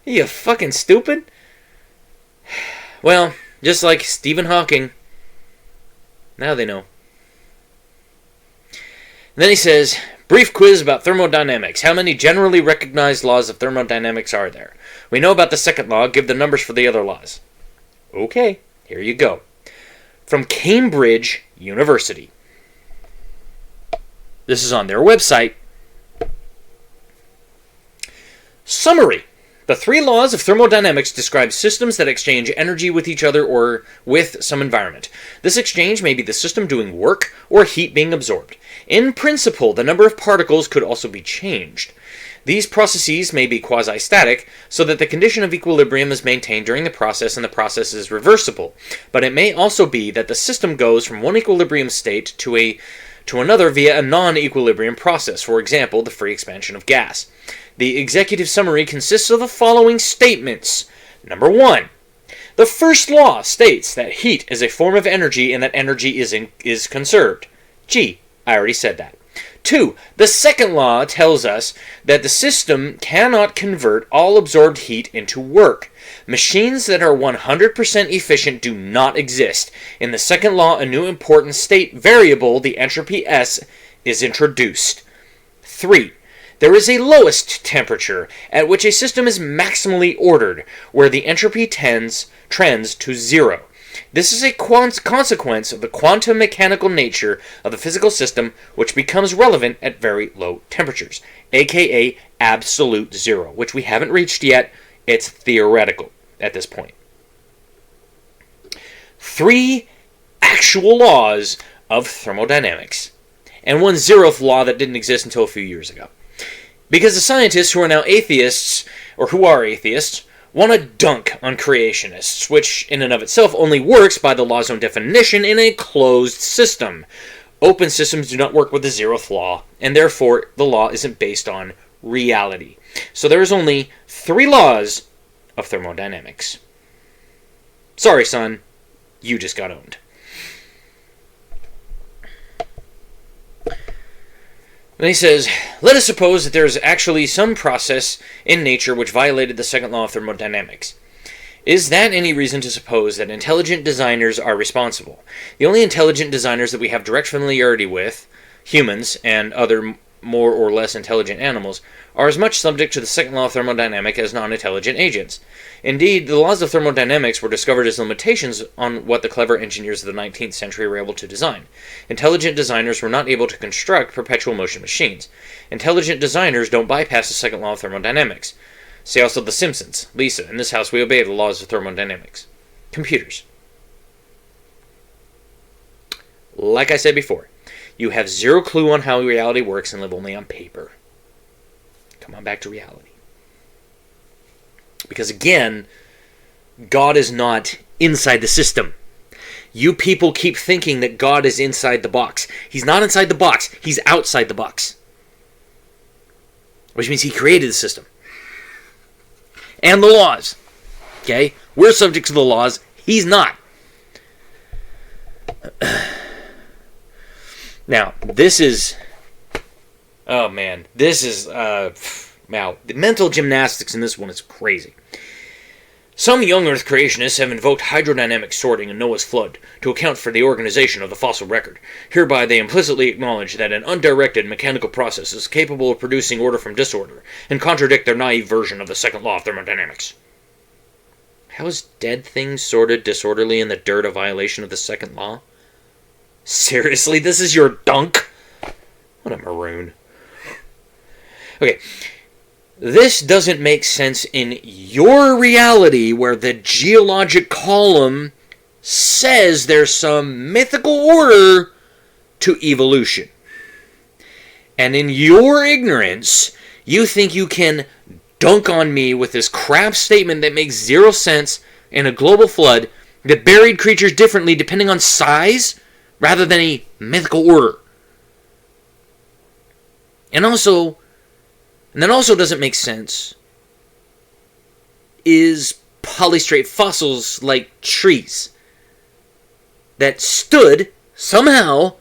Are you fucking stupid? Well, just like Stephen Hawking. Now they know. And then he says, brief quiz about thermodynamics. How many generally recognized laws of thermodynamics are there? We know about the second law. Give the numbers for the other laws. Okay, here you go. From Cambridge University. This is on their website. Summary. The three laws of thermodynamics describe systems that exchange energy with each other or with some environment. This exchange may be the system doing work or heat being absorbed. In principle, the number of particles could also be changed. These processes may be quasi-static, so that the condition of equilibrium is maintained during the process and the process is reversible. But it may also be that the system goes from one equilibrium state to another via a non-equilibrium process, for example, the free expansion of gas. The executive summary consists of the following statements. Number 1. The first law states that heat is a form of energy and that energy is conserved. I already said that. 2. The second law tells us that the system cannot convert all absorbed heat into work. Machines that are 100% efficient do not exist. In the second law, a new important state variable, the entropy S, is introduced. 3. There is a lowest temperature at which a system is maximally ordered, where the entropy trends to zero. This is a consequence of the quantum mechanical nature of the physical system, which becomes relevant at very low temperatures, aka absolute zero, which we haven't reached yet. It's theoretical at this point. 3 actual laws of thermodynamics, and 1 zeroth law that didn't exist until a few years ago. Because the scientists who are now atheists, or who are atheists, want to dunk on creationists, which in and of itself only works by the law's own definition in a closed system. Open systems do not work with the zeroth law, and therefore the law isn't based on reality. So there's only 3 laws of thermodynamics. Sorry, son, you just got owned. And he says, let us suppose that there is actually some process in nature which violated the second law of thermodynamics. Is that any reason to suppose that intelligent designers are responsible? The only intelligent designers that we have direct familiarity with, humans and other more or less intelligent animals, are as much subject to the second law of thermodynamics as non-intelligent agents. Indeed, the laws of thermodynamics were discovered as limitations on what the clever engineers of the 19th century were able to design. Intelligent designers were not able to construct perpetual motion machines. Intelligent designers don't bypass the second law of thermodynamics. See also The Simpsons. Lisa, in this house we obey the laws of thermodynamics. Computers. Like I said before, you have zero clue on how reality works and live only on paper. Come on back to reality. Because again, God is not inside the system. You people keep thinking that God is inside the box. He's not inside the box. He's outside the box. Which means he created the system. And the laws. Okay? We're subject to the laws. He's not. Now, this is... Oh, man. This is... Wow. The mental gymnastics in this one is crazy. Some young Earth creationists have invoked hydrodynamic sorting in Noah's flood to account for the organization of the fossil record. Hereby they implicitly acknowledge that an undirected mechanical process is capable of producing order from disorder, and contradict their naive version of the second law of thermodynamics. How is dead things sorted disorderly in the dirt a violation of the second law? Seriously, this is your dunk? What a maroon. Okay. This doesn't make sense in your reality where the geologic column says there's some mythical order to evolution. And in your ignorance, you think you can dunk on me with this crap statement that makes zero sense in a global flood that buried creatures differently depending on size rather than a mythical order. And that also doesn't make sense is polystrate fossils like trees that stood, somehow,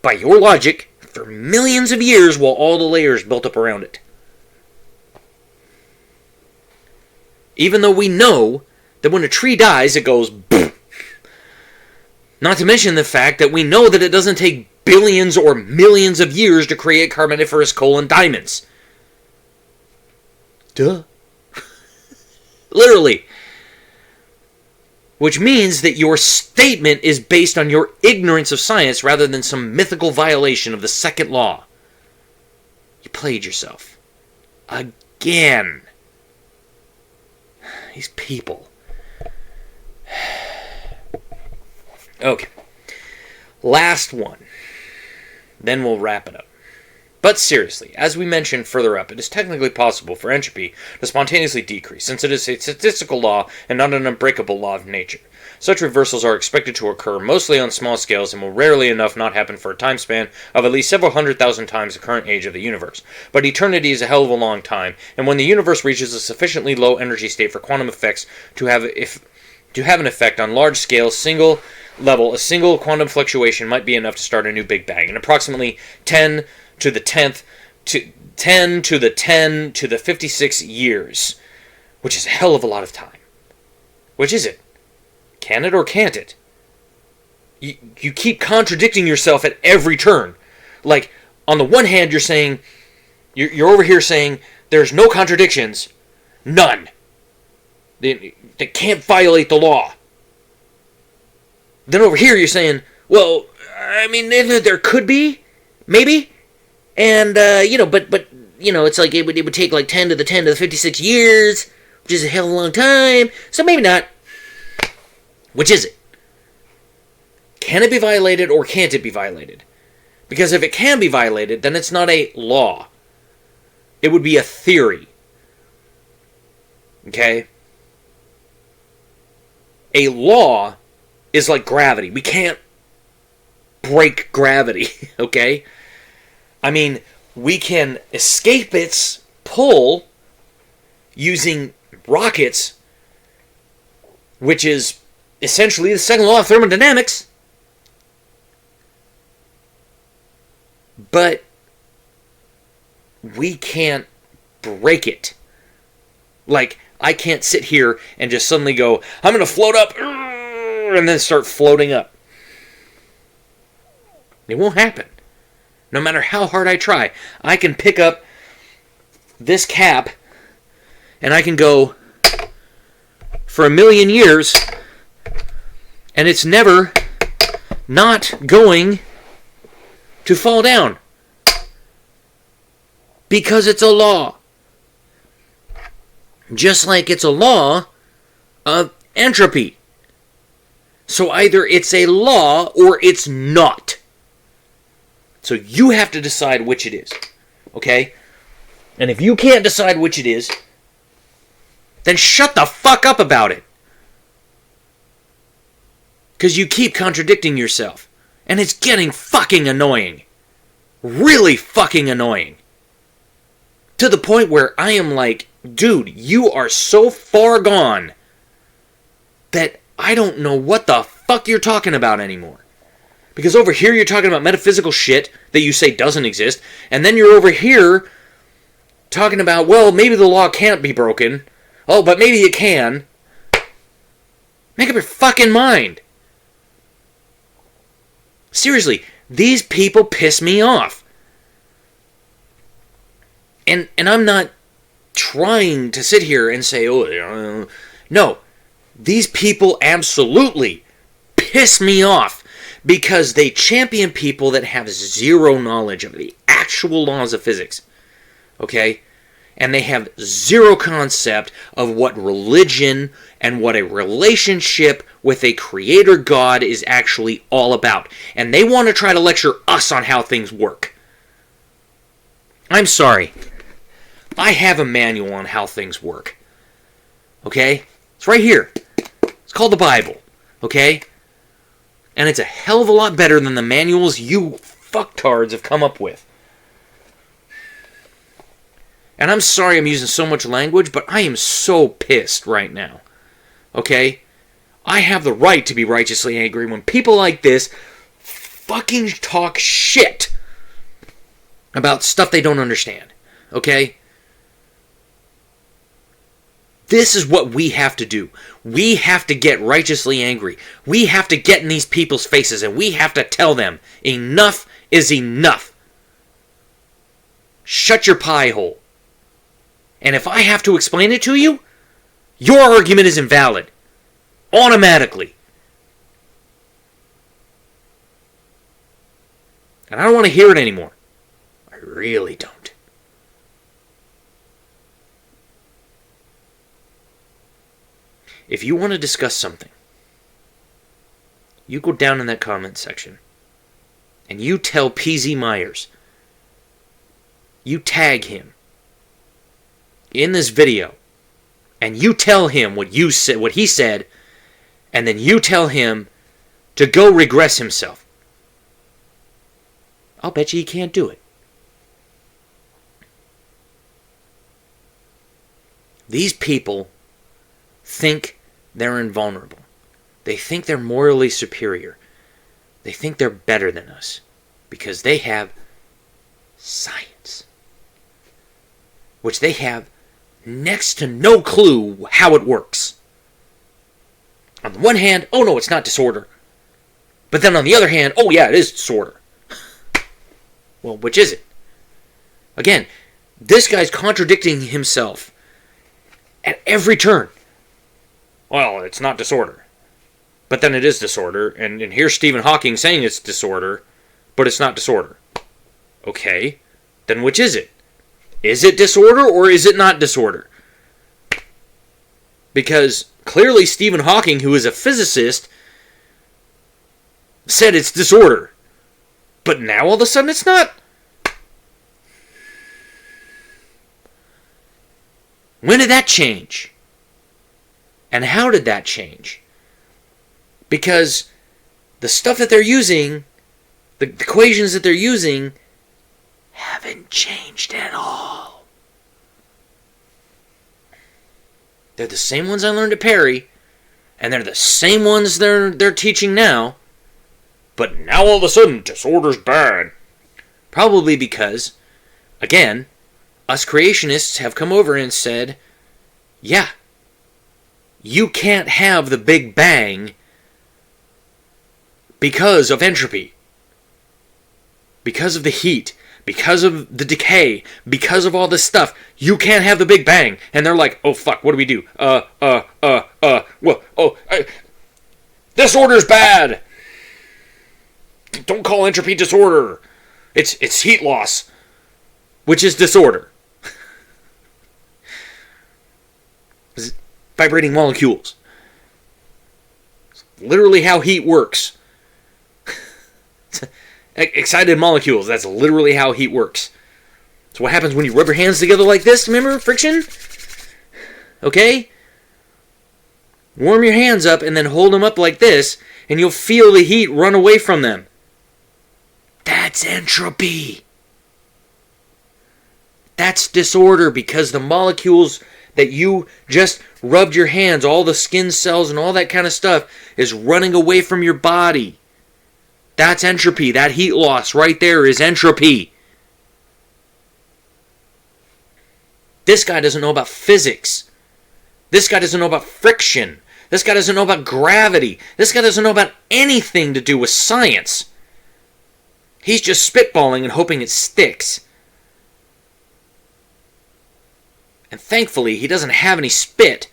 by your logic, for millions of years while all the layers built up around it. Even though we know that when a tree dies, it goes boom. Not to mention the fact that we know that it doesn't take billions or millions of years to create carboniferous coal and diamonds. Duh. Literally. Which means that your statement is based on your ignorance of science rather than some mythical violation of the second law. You played yourself. Again. These people. Okay. Last one. Then we'll wrap it up. But seriously, as we mentioned further up, it is technically possible for entropy to spontaneously decrease, since it is a statistical law and not an unbreakable law of nature. Such reversals are expected to occur mostly on small scales and will rarely enough not happen for a time span of at least several 100,000 times the current age of the universe. But eternity is a hell of a long time, and when the universe reaches a sufficiently low energy state for quantum effects to have an effect on large scale, single level, a single quantum fluctuation might be enough to start a new Big Bang, and approximately 10 to the 10th to 10 to the 10 to the 56 years, which is a hell of a lot of time. Which is it? Can it or can't it? You keep contradicting yourself at every turn. Like, on the one hand, you're saying, you're over here saying, there's no contradictions. None. They can't violate the law. Then over here, you're saying, well, I mean, there could be, maybe. And, but it's like it would take like 10 to the 10 to the 56 years, which is a hell of a long time. So maybe not. Which is it? Can it be violated or can't it be violated? Because if it can be violated, then it's not a law. It would be a theory. Okay? A law is like gravity. We can't break gravity, okay? I mean, we can escape its pull using rockets, which is essentially the second law of thermodynamics. But we can't break it. Like, I can't sit here and just suddenly go, I'm going to float up, and then start floating up. It won't happen. No matter how hard I try. I can pick up this cap, and I can go for 1,000,000 years, and it's never not going to fall down. Because it's a law. Just like it's a law of entropy. So either it's a law or it's not. So you have to decide which it is. Okay? And if you can't decide which it is, then shut the fuck up about it. Because you keep contradicting yourself. And it's getting fucking annoying. Really fucking annoying. To the point where I am like, dude, you are so far gone that I don't know what the fuck you're talking about anymore. Because over here you're talking about metaphysical shit that you say doesn't exist, and then you're over here talking about, well, maybe the law can't be broken. Oh, but maybe it can. Make up your fucking mind. Seriously, these people piss me off. And I'm not trying to sit here and say, oh, no. These people absolutely piss me off because they champion people that have zero knowledge of the actual laws of physics. Okay? And they have zero concept of what religion and what a relationship with a creator God is actually all about. And they want to try to lecture us on how things work. I'm sorry. I have a manual on how things work. Okay? It's right here. It's called the Bible. Okay? And it's a hell of a lot better than the manuals you fucktards have come up with. And I'm sorry I'm using so much language, but I am so pissed right now. Okay? I have the right to be righteously angry when people like this fucking talk shit about stuff they don't understand. Okay? This is what we have to do. We have to get righteously angry. We have to get in these people's faces and we have to tell them, enough is enough. Shut your pie hole. And if I have to explain it to you, your argument is invalid. Automatically. And I don't want to hear it anymore. I really don't. If you want to discuss something, you go down in that comment section and you tell PZ Myers, you tag him in this video, and you tell him what you said, what he said, and then you tell him to go regress himself. I'll bet you he can't do it. These people think they're invulnerable. They think they're morally superior. They think they're better than us because they have science, which they have next to no clue how it works. On the one hand, oh no, it's not disorder. But then on the other hand, oh yeah, it is disorder. Well, which is it? Again, this guy's contradicting himself at every turn. Well, it's not disorder. But then it is disorder. And here's Stephen Hawking saying it's disorder, but it's not disorder. Okay, then which is it? Is it disorder or is it not disorder? Because clearly Stephen Hawking, who is a physicist, said it's disorder. But now all of a sudden it's not. When did that change? And how did that change? Because the stuff that they're using, the equations that they're using, haven't changed at all. They're the same ones I learned at Perry, and they're the same ones they're teaching now, but now all of a sudden disorder's bad. Probably because, again, us creationists have come over and said, yeah, you can't have the Big Bang because of entropy, because of the heat, because of the decay, because of all this stuff. You can't have the Big Bang. And they're like, oh fuck, what do we do? Disorder's bad. Don't call entropy disorder. It's heat loss, which is disorder. It's vibrating molecules. It's literally how heat works. Excited molecules, that's literally how heat works. So what happens when you rub your hands together like this? Remember? Friction? Okay? Warm your hands up and then hold them up like this, and you'll feel the heat run away from them. That's entropy. That's disorder because the molecules that you just rubbed your hands, all the skin cells and all that kind of stuff is running away from your body. That's entropy. That heat loss right there is entropy. This guy doesn't know about physics. This guy doesn't know about friction. This guy doesn't know about gravity. This guy doesn't know about anything to do with science. He's just spitballing and hoping it sticks. And thankfully, he doesn't have any spit.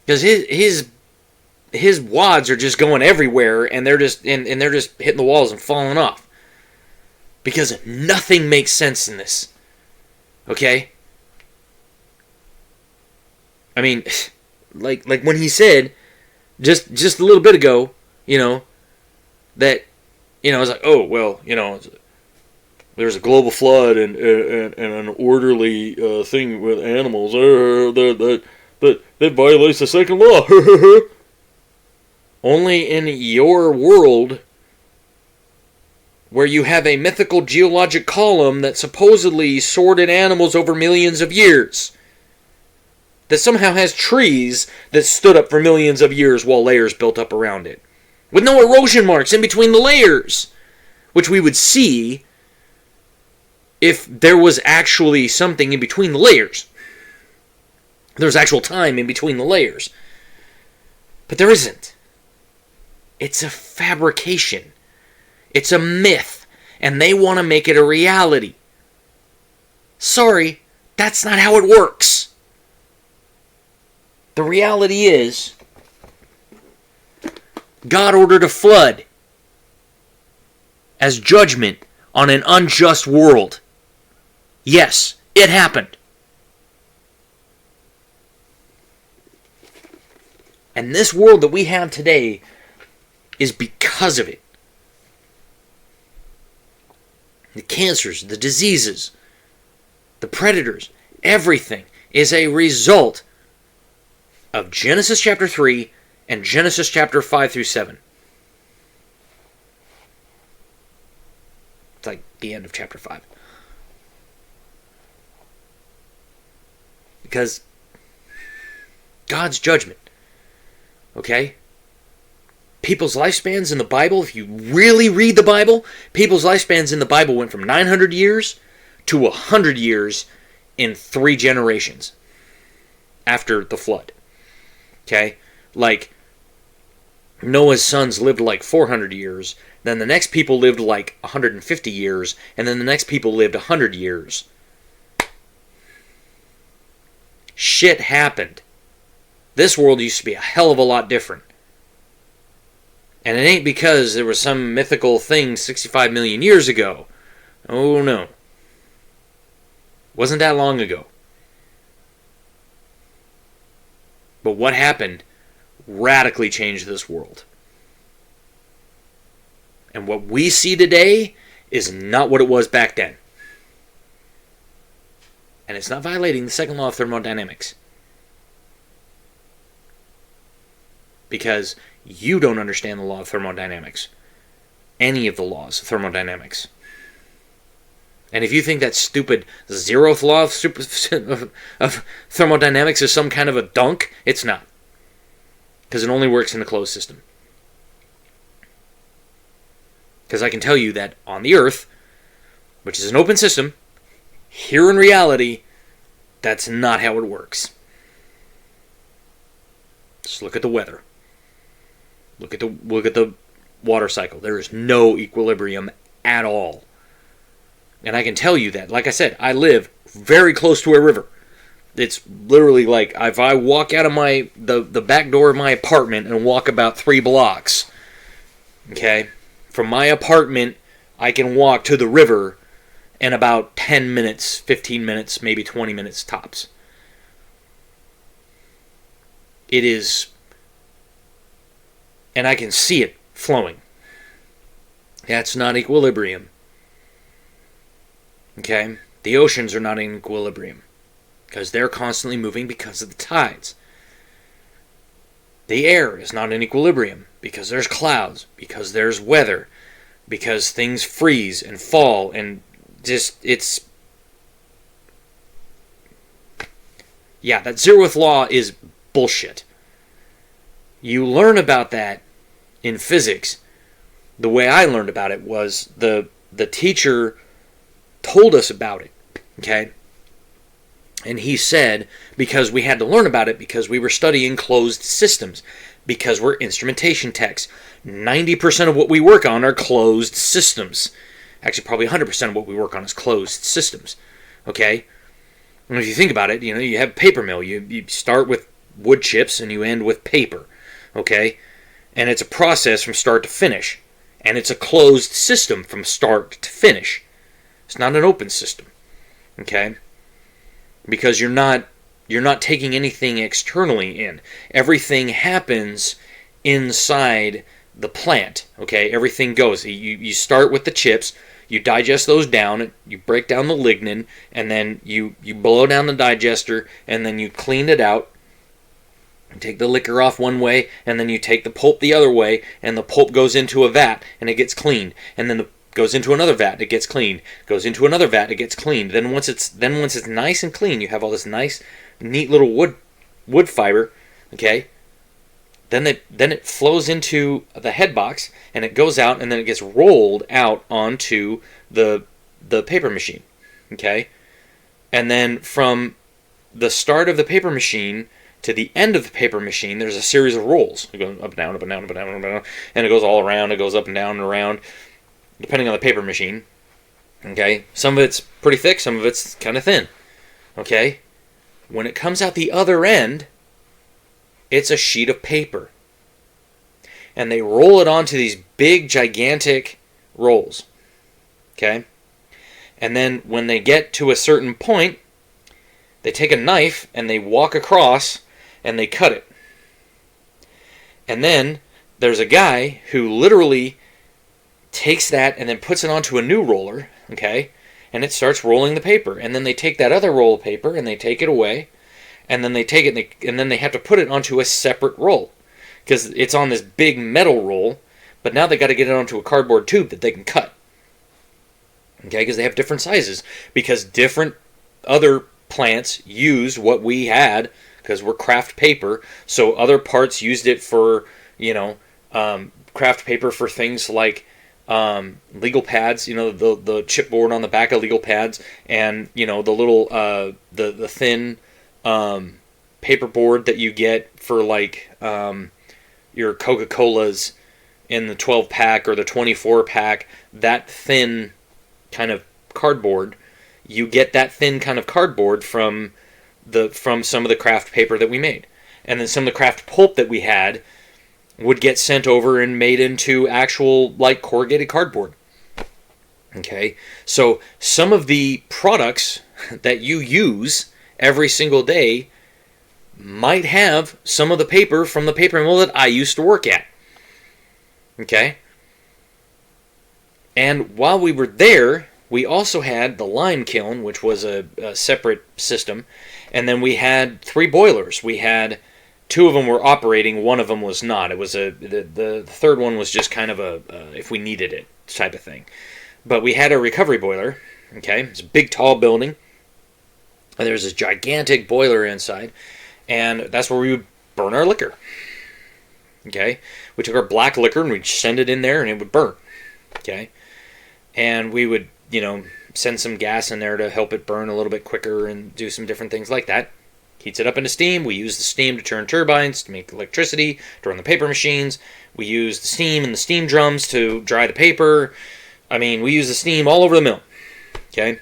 Because his wads are just going everywhere, and they're just hitting the walls and falling off. Because nothing makes sense in this. Okay? I mean, like when he said just a little bit ago, that it's like, oh well, there's a global flood and an orderly thing with animals that violates the second law. Only in your world, where you have a mythical geologic column that supposedly sorted animals over millions of years, that somehow has trees that stood up for millions of years while layers built up around it, with no erosion marks in between the layers, which we would see if there was actually something in between the layers. There's actual time in between the layers. But there isn't. It's a fabrication. It's a myth. And they want to make it a reality. Sorry, that's not how it works. The reality is, God ordered a flood as judgment on an unjust world. Yes, it happened. And this world that we have today is because of it. The cancers, the diseases, the predators, everything is a result of Genesis chapter 3 and Genesis chapter 5 through 7. It's like the end of chapter 5. Because God's judgment, okay? People's lifespans in the Bible, if you really read the Bible, people's lifespans in the Bible went from 900 years to 100 years in 3 generations after the flood. Okay? Like, Noah's sons lived like 400 years, then the next people lived like 150 years, and then the next people lived 100 years. Shit happened. This world used to be a hell of a lot different. And it ain't because there was some mythical thing 65 million years ago. Oh no. Wasn't that long ago. But what happened radically changed this world. And what we see today is not what it was back then. And it's not violating the second law of thermodynamics. Because you don't understand the law of thermodynamics. Any of the laws of thermodynamics. And if you think that stupid 0th law of thermodynamics is some kind of a dunk, it's not. Because it only works in a closed system. Because I can tell you that on the Earth, which is an open system, here in reality, that's not how it works. Just look at the weather. Look at the water cycle. There is no equilibrium at all. And I can tell you that, like I said, I live very close to a river. It's literally like if I walk out of the back door of my apartment and walk about 3 blocks, okay, from my apartment I can walk to the river in about 10 minutes, 15 minutes, maybe 20 minutes tops. It is, and I can see it flowing. That's not equilibrium. Okay? The oceans are not in equilibrium because they're constantly moving because of the tides. The air is not in equilibrium because there's clouds, because there's weather, because things freeze and fall, and just, it's Yeah, that zeroth law is bullshit. You learn about that in physics. The way I learned about it was the teacher told us about it, okay? And he said, because we had to learn about it because we were studying closed systems, because we're instrumentation techs. 90% of what we work on are closed systems. Actually, probably 100% of what we work on is closed systems, okay? And if you think about it, you have paper mill. You start with wood chips and you end with paper, okay? And it's a process from start to finish. And it's a closed system from start to finish. It's not an open system, okay? Because you're not taking anything externally in. Everything happens inside the plant, okay? Everything goes. You start with the chips, you digest those down, you break down the lignin, and then you blow down the digester, and then you clean it out. You take the liquor off one way, and then you take the pulp the other way, and the pulp goes into a vat, and it gets cleaned. And then goes into another vat, it gets cleaned. Goes into another vat, it gets cleaned. Then once it's nice and clean, you have all this nice, neat little wood fiber, okay? Then it flows into the head box, and it goes out, and then it gets rolled out onto the paper machine, okay? And then from the start of the paper machine to the end of the paper machine, there's a series of rolls. It goes up and down, up and down, up and down, up and down, and it goes all around. It goes up and down and around, depending on the paper machine. Okay, some of it's pretty thick, some of it's kind of thin. Okay, when it comes out the other end, it's a sheet of paper, and they roll it onto these big, gigantic rolls. Okay, and then when they get to a certain point, they take a knife and they walk across and they cut it. And then there's a guy who literally takes that and then puts it onto a new roller, okay? And it starts rolling the paper. And then they take that other roll of paper and they take it away. And then they take it and then they have to put it onto a separate roll, because it's on this big metal roll, but now they got to get it onto a cardboard tube that they can cut. Okay, because they have different sizes, because different other plants used what we had, because we're craft paper, so other parts used it for, craft paper for things like legal pads, the chipboard on the back of legal pads, and, the little, the thin paper board that you get for, like, your Coca-Colas in the 12-pack or the 24-pack, that thin kind of cardboard. You get that thin kind of cardboard from some of the craft paper that we made. And then some of the craft pulp that we had would get sent over and made into actual, like, corrugated cardboard. Okay? So some of the products that you use every single day might have some of the paper from the paper mill that I used to work at. Okay? And while we were there, we also had the lime kiln, which was a separate system, and then we had 3 boilers. We had 2 of them were operating, 1 of them was not. It was the third one was just kind of a if we needed it type of thing. But we had a recovery boiler. Okay, it's a big, tall building, and there's this gigantic boiler inside, and that's where we would burn our liquor. Okay, we took our black liquor and we'd send it in there, and it would burn. Okay, and we would send some gas in there to help it burn a little bit quicker and do some different things like that. Heats it up into steam. We use the steam to turn turbines to make electricity, to run the paper machines. We use the steam in the steam drums to dry the paper. I mean, we use the steam all over the mill. Okay?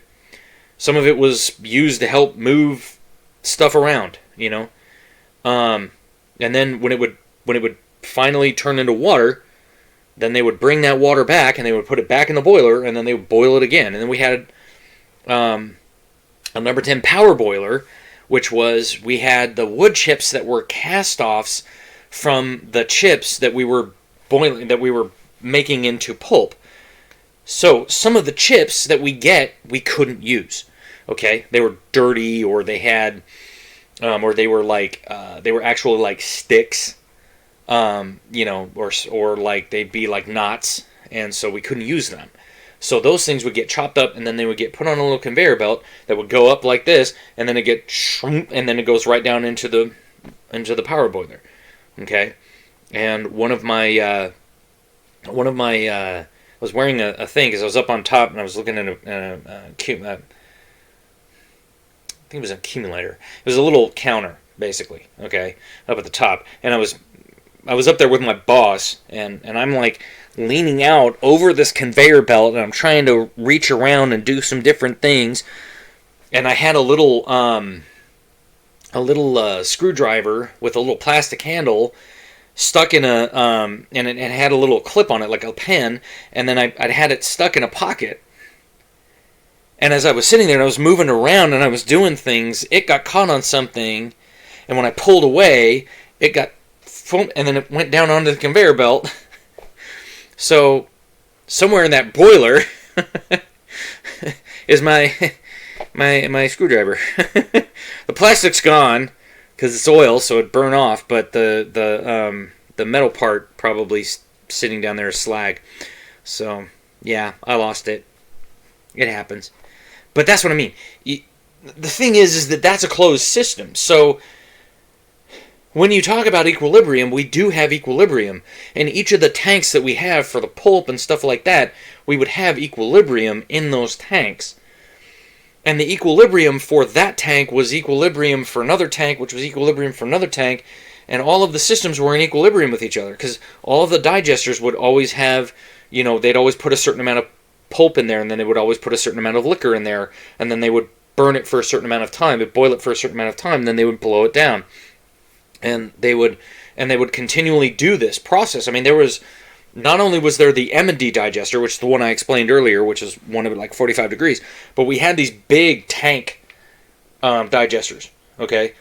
Some of it was used to help move stuff around, and then when it would finally turn into water, then they would bring that water back and they would put it back in the boiler, and then they would boil it again. And then we had a number 10 power boiler, which was, we had the wood chips that were cast-offs from the chips that we were boiling, that we were making into pulp. So some of the chips that we couldn't use. Okay, they were dirty, or they had, or they were like, they were actually like sticks. Or like they'd be like knots, and so we couldn't use them. So those things would get chopped up, and then they would get put on a little conveyor belt that would go up like this, and then and then it goes right down into the power boiler. Okay, and one of my I was wearing a thing because I was up on top and I was looking at I think it was an accumulator. It was a little counter, basically. Okay, up at the top, and I was up there with my boss, and I'm like leaning out over this conveyor belt, and I'm trying to reach around and do some different things, and I had a little screwdriver with a little plastic handle stuck in a and it had a little clip on it like a pen, and then I'd had it stuck in a pocket. And as I was sitting there and I was moving around and I was doing things, it got caught on something, and when I pulled away, it got foam, and then it went down onto the conveyor belt. So somewhere in that boiler is my screwdriver. The plastic's gone because it's oil, so it'd burn off, but the metal part probably sitting down there is slag. So yeah, I lost it. It happens. But that's what I mean. The thing is that that's a closed system. So when you talk about equilibrium, we do have equilibrium. And each of the tanks that we have for the pulp and stuff like that, we would have equilibrium in those tanks. And the equilibrium for that tank was equilibrium for another tank, which was equilibrium for another tank. And all of the systems were in equilibrium with each other. Because all of the digesters would always have, they'd always put a certain amount of pulp in there, and then they would always put a certain amount of liquor in there, and then they would burn it for a certain amount of time, they'd boil it for a certain amount of time, and then they would blow it down. And they would continually do this process. I mean, not only was there the M&D digester, which is the one I explained earlier, which is one of it like 45 degrees, but we had these big tank digesters, okay?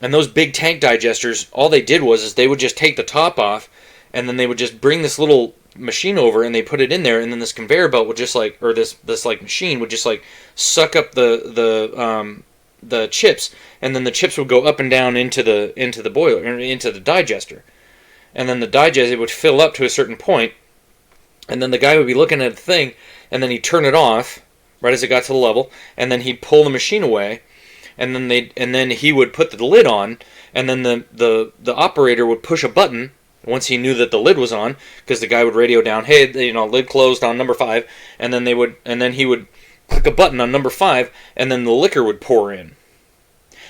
And those big tank digesters, all they did was they would just take the top off, and then they would just bring this little machine over, and they put it in there, and then this conveyor belt would just this machine would just suck up the chips, and then the chips would go up and down into the boiler, into the digester, and then the digester, it would fill up to a certain point, and then the guy would be looking at the thing, and then he'd turn it off right as it got to the level, and then he'd pull the machine away, and then he would put the lid on, and then the operator would push a button once he knew that the lid was on, because the guy would radio down, hey, lid closed on number 5, and then he would click a button on number 5, and then the liquor would pour in.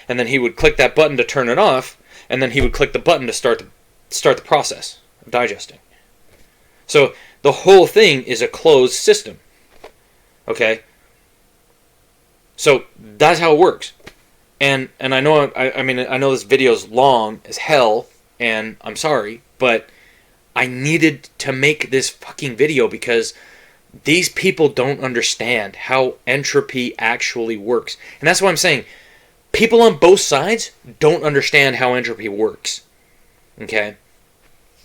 And then he would click that button to turn it off, and then he would click the button to start the process of digesting. So the whole thing is a closed system. Okay? So that's how it works. And I know I know this video is long as hell, and I'm sorry, but I needed to make this fucking video because these people don't understand how entropy actually works. And that's why I'm saying people on both sides don't understand how entropy works. Okay?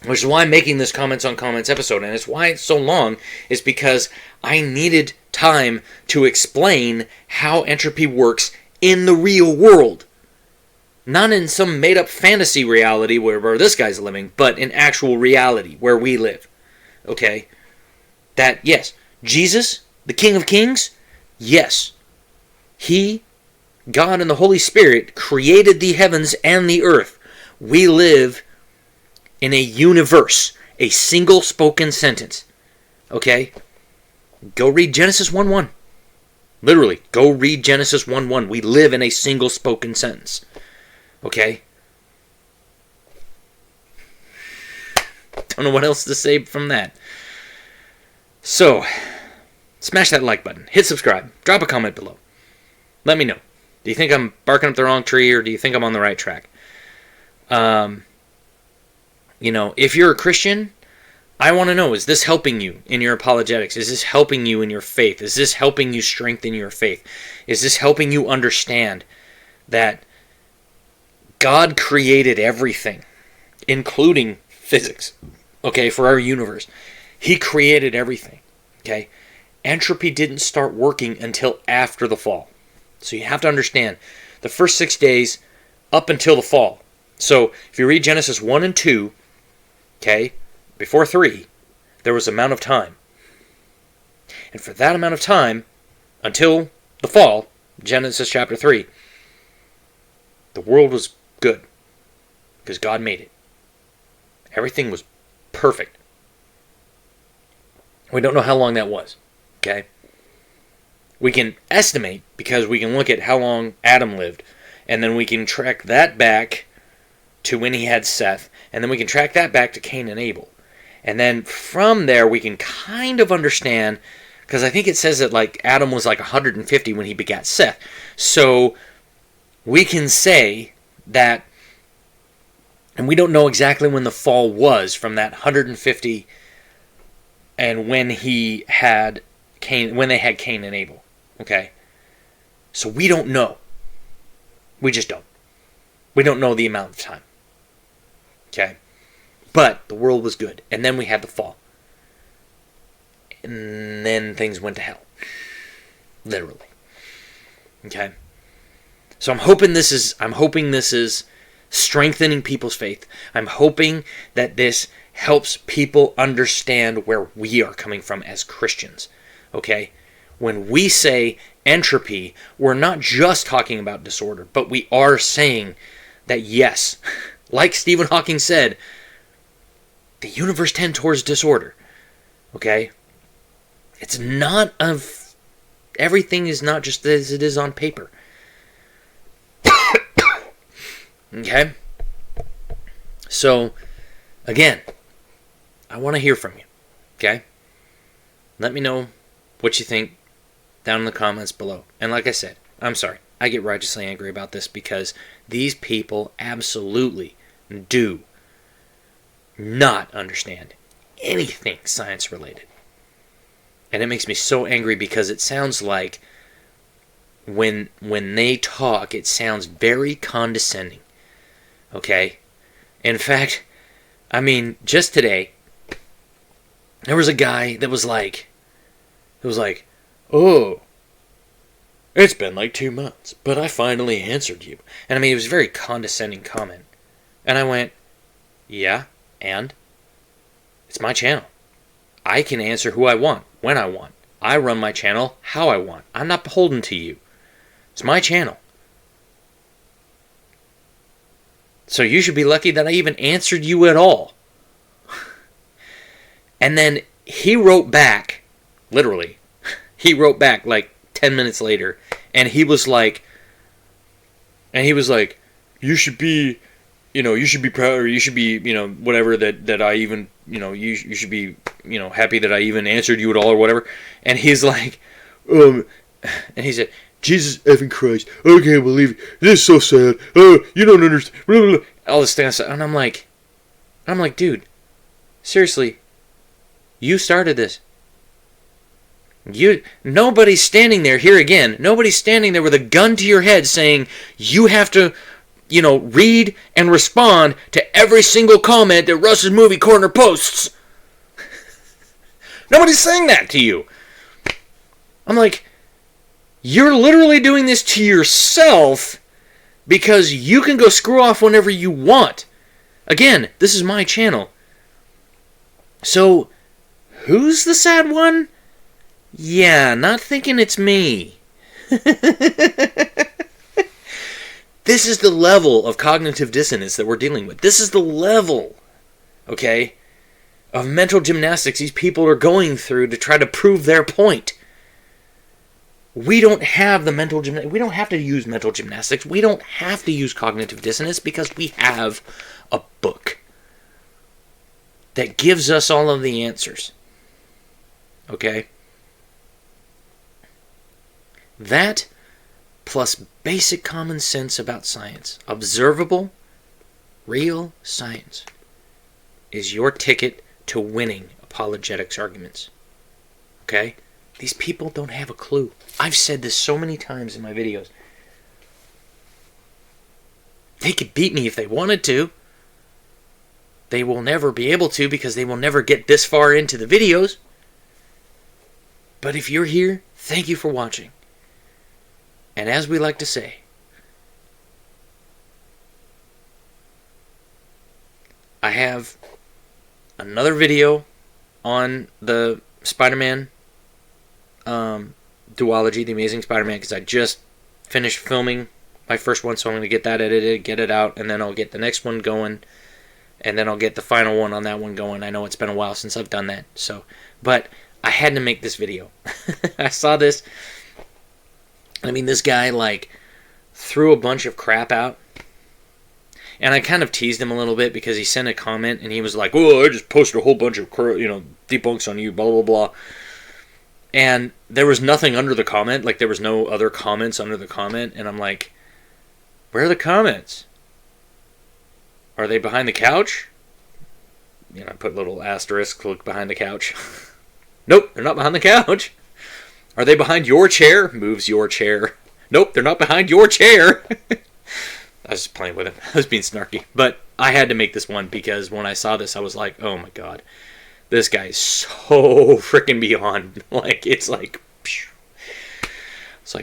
Which is why I'm making this comments on comments episode, and it's why it's so long, is because I needed time to explain how entropy works in the real world. Not in some made-up fantasy reality where this guy's living, but in actual reality where we live. Okay? That, yes, Jesus, the King of Kings, yes, He, God and the Holy Spirit, created the heavens and the earth. We live in a universe, a single spoken sentence. Okay? Go read Genesis 1:1. Literally, go read Genesis 1:1. We live in a single spoken sentence. Okay? Don't know what else to say from that. So, smash that like button. Hit subscribe. Drop a comment below. Let me know. Do you think I'm barking up the wrong tree, or do you think I'm on the right track? If you're a Christian, I want to know, is this helping you in your apologetics? Is this helping you in your faith? Is this helping you strengthen your faith? Is this helping you understand that God created everything, including physics, okay, for our universe? He created everything, okay? Entropy didn't start working until after the fall. So you have to understand, the first 6 days up until the fall. So if you read Genesis 1 and 2, okay, before 3, there was amount of time. And for that amount of time, until the fall, Genesis chapter 3, the world was good because God made it. Everything was perfect. We don't know how long that was, okay? We can estimate because we can look at how long Adam lived, and then we can track that back to when he had Seth, and then we can track that back to Cain and Abel. And then from there we can kind of understand, because I think it says that like Adam was like 150 when he begat Seth. So we can say that, and we don't know exactly when the fall was from that 150 and when he had Cain, when they had Cain and Abel. Okay? So we don't know. We just don't. We don't know the amount of time. Okay? But the world was good. And then we had the fall. And then things went to hell. Literally. Okay? So I'm hoping this is strengthening people's faith. I'm hoping that this helps people understand where we are coming from as Christians. Okay? When we say entropy, we're not just talking about disorder, but we are saying that yes, like Stephen Hawking said, the universe tends towards disorder. Okay? It's not of... Everything is not just as it is on paper. Okay? So, again, I want to hear from you. Okay? Let me know what you think down in the comments below. And like I said, I'm sorry. I get righteously angry about this because these people absolutely do not understand anything science related. And it makes me so angry because it sounds like when they talk, it sounds very condescending. Okay? In fact, I mean, just today, there was a guy that was like, oh, it's been like 2 months, but I finally answered you. And I mean, it was a very condescending comment. And I went, yeah, and? It's my channel. I can answer who I want, when I want. I run my channel how I want. I'm not beholden to you. It's my channel. So you should be lucky that I even answered you at all. And then he wrote back, literally, he wrote back like 10 minutes later, and he was like, you should be proud, or you should be, whatever, that I even, you should be, happy that I even answered you at all or whatever. And he's like, and he said, Jesus effing Christ, I can't believe it. This is so sad. You don't understand. Blah, blah, blah. All this stuff. And I'm like, dude, seriously, you started this. Nobody's standing there, here again, nobody's standing there with a gun to your head saying, you have to, read and respond to every single comment that Russ's Movie Corner posts. Nobody's saying that to you. I'm like, you're literally doing this to yourself because you can go screw off whenever you want. Again, this is my channel. So, who's the sad one? Yeah, not thinking it's me. This is the level of cognitive dissonance that we're dealing with. This is the level, okay, of mental gymnastics these people are going through to try to prove their point. We don't have the mental gymnastics. We don't have to use mental gymnastics. We don't have to use cognitive dissonance because we have a book that gives us all of the answers. Okay? That plus basic common sense about science, observable, real science, is your ticket to winning apologetics arguments. Okay? These people don't have a clue. I've said this so many times in my videos. They could beat me if they wanted to. They will never be able to because they will never get this far into the videos. But if you're here, thank you for watching. And as we like to say, I have another video on the Spider-Man duology, The Amazing Spider-Man, because I just finished filming my first one, so I'm going to get that edited, get it out, and then I'll get the next one going, and then I'll get the final one on that one going. I know it's been a while since I've done that, so, but I had to make this video. I saw this. I mean, this guy, like, threw a bunch of crap out, and I kind of teased him a little bit because he sent a comment, and he was like, "Oh, I just posted a whole bunch of, debunks on you, blah, blah, blah." And there was nothing under the comment. Like, there was no other comments under the comment. And I'm like, where are the comments? Are they behind the couch? I put little asterisks, look behind the couch. Nope, they're not behind the couch. Are they behind your chair? Moves your chair. Nope, they're not behind your chair. I was just playing with it. I was being snarky. But I had to make this one because when I saw this, I was like, oh my god. This guy's so freaking beyond. Like, it's like,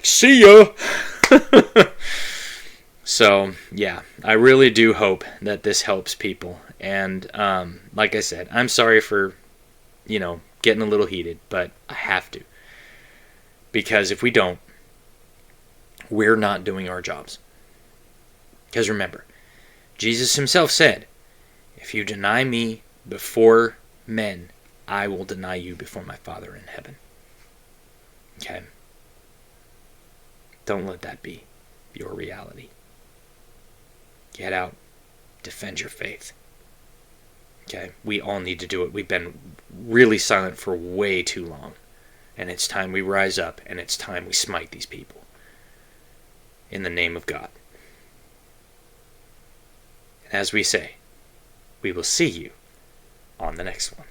see ya. So, yeah, I really do hope that this helps people. And, like I said, I'm sorry for, getting a little heated, but I have to. Because if we don't, we're not doing our jobs. Because remember, Jesus himself said, if you deny me before men, I will deny you before my Father in heaven. Okay? Don't let that be your reality. Get out. Defend your faith. Okay? We all need to do it. We've been really silent for way too long. And it's time we rise up, and it's time we smite these people. In the name of God. And as we say, we will see you on the next one.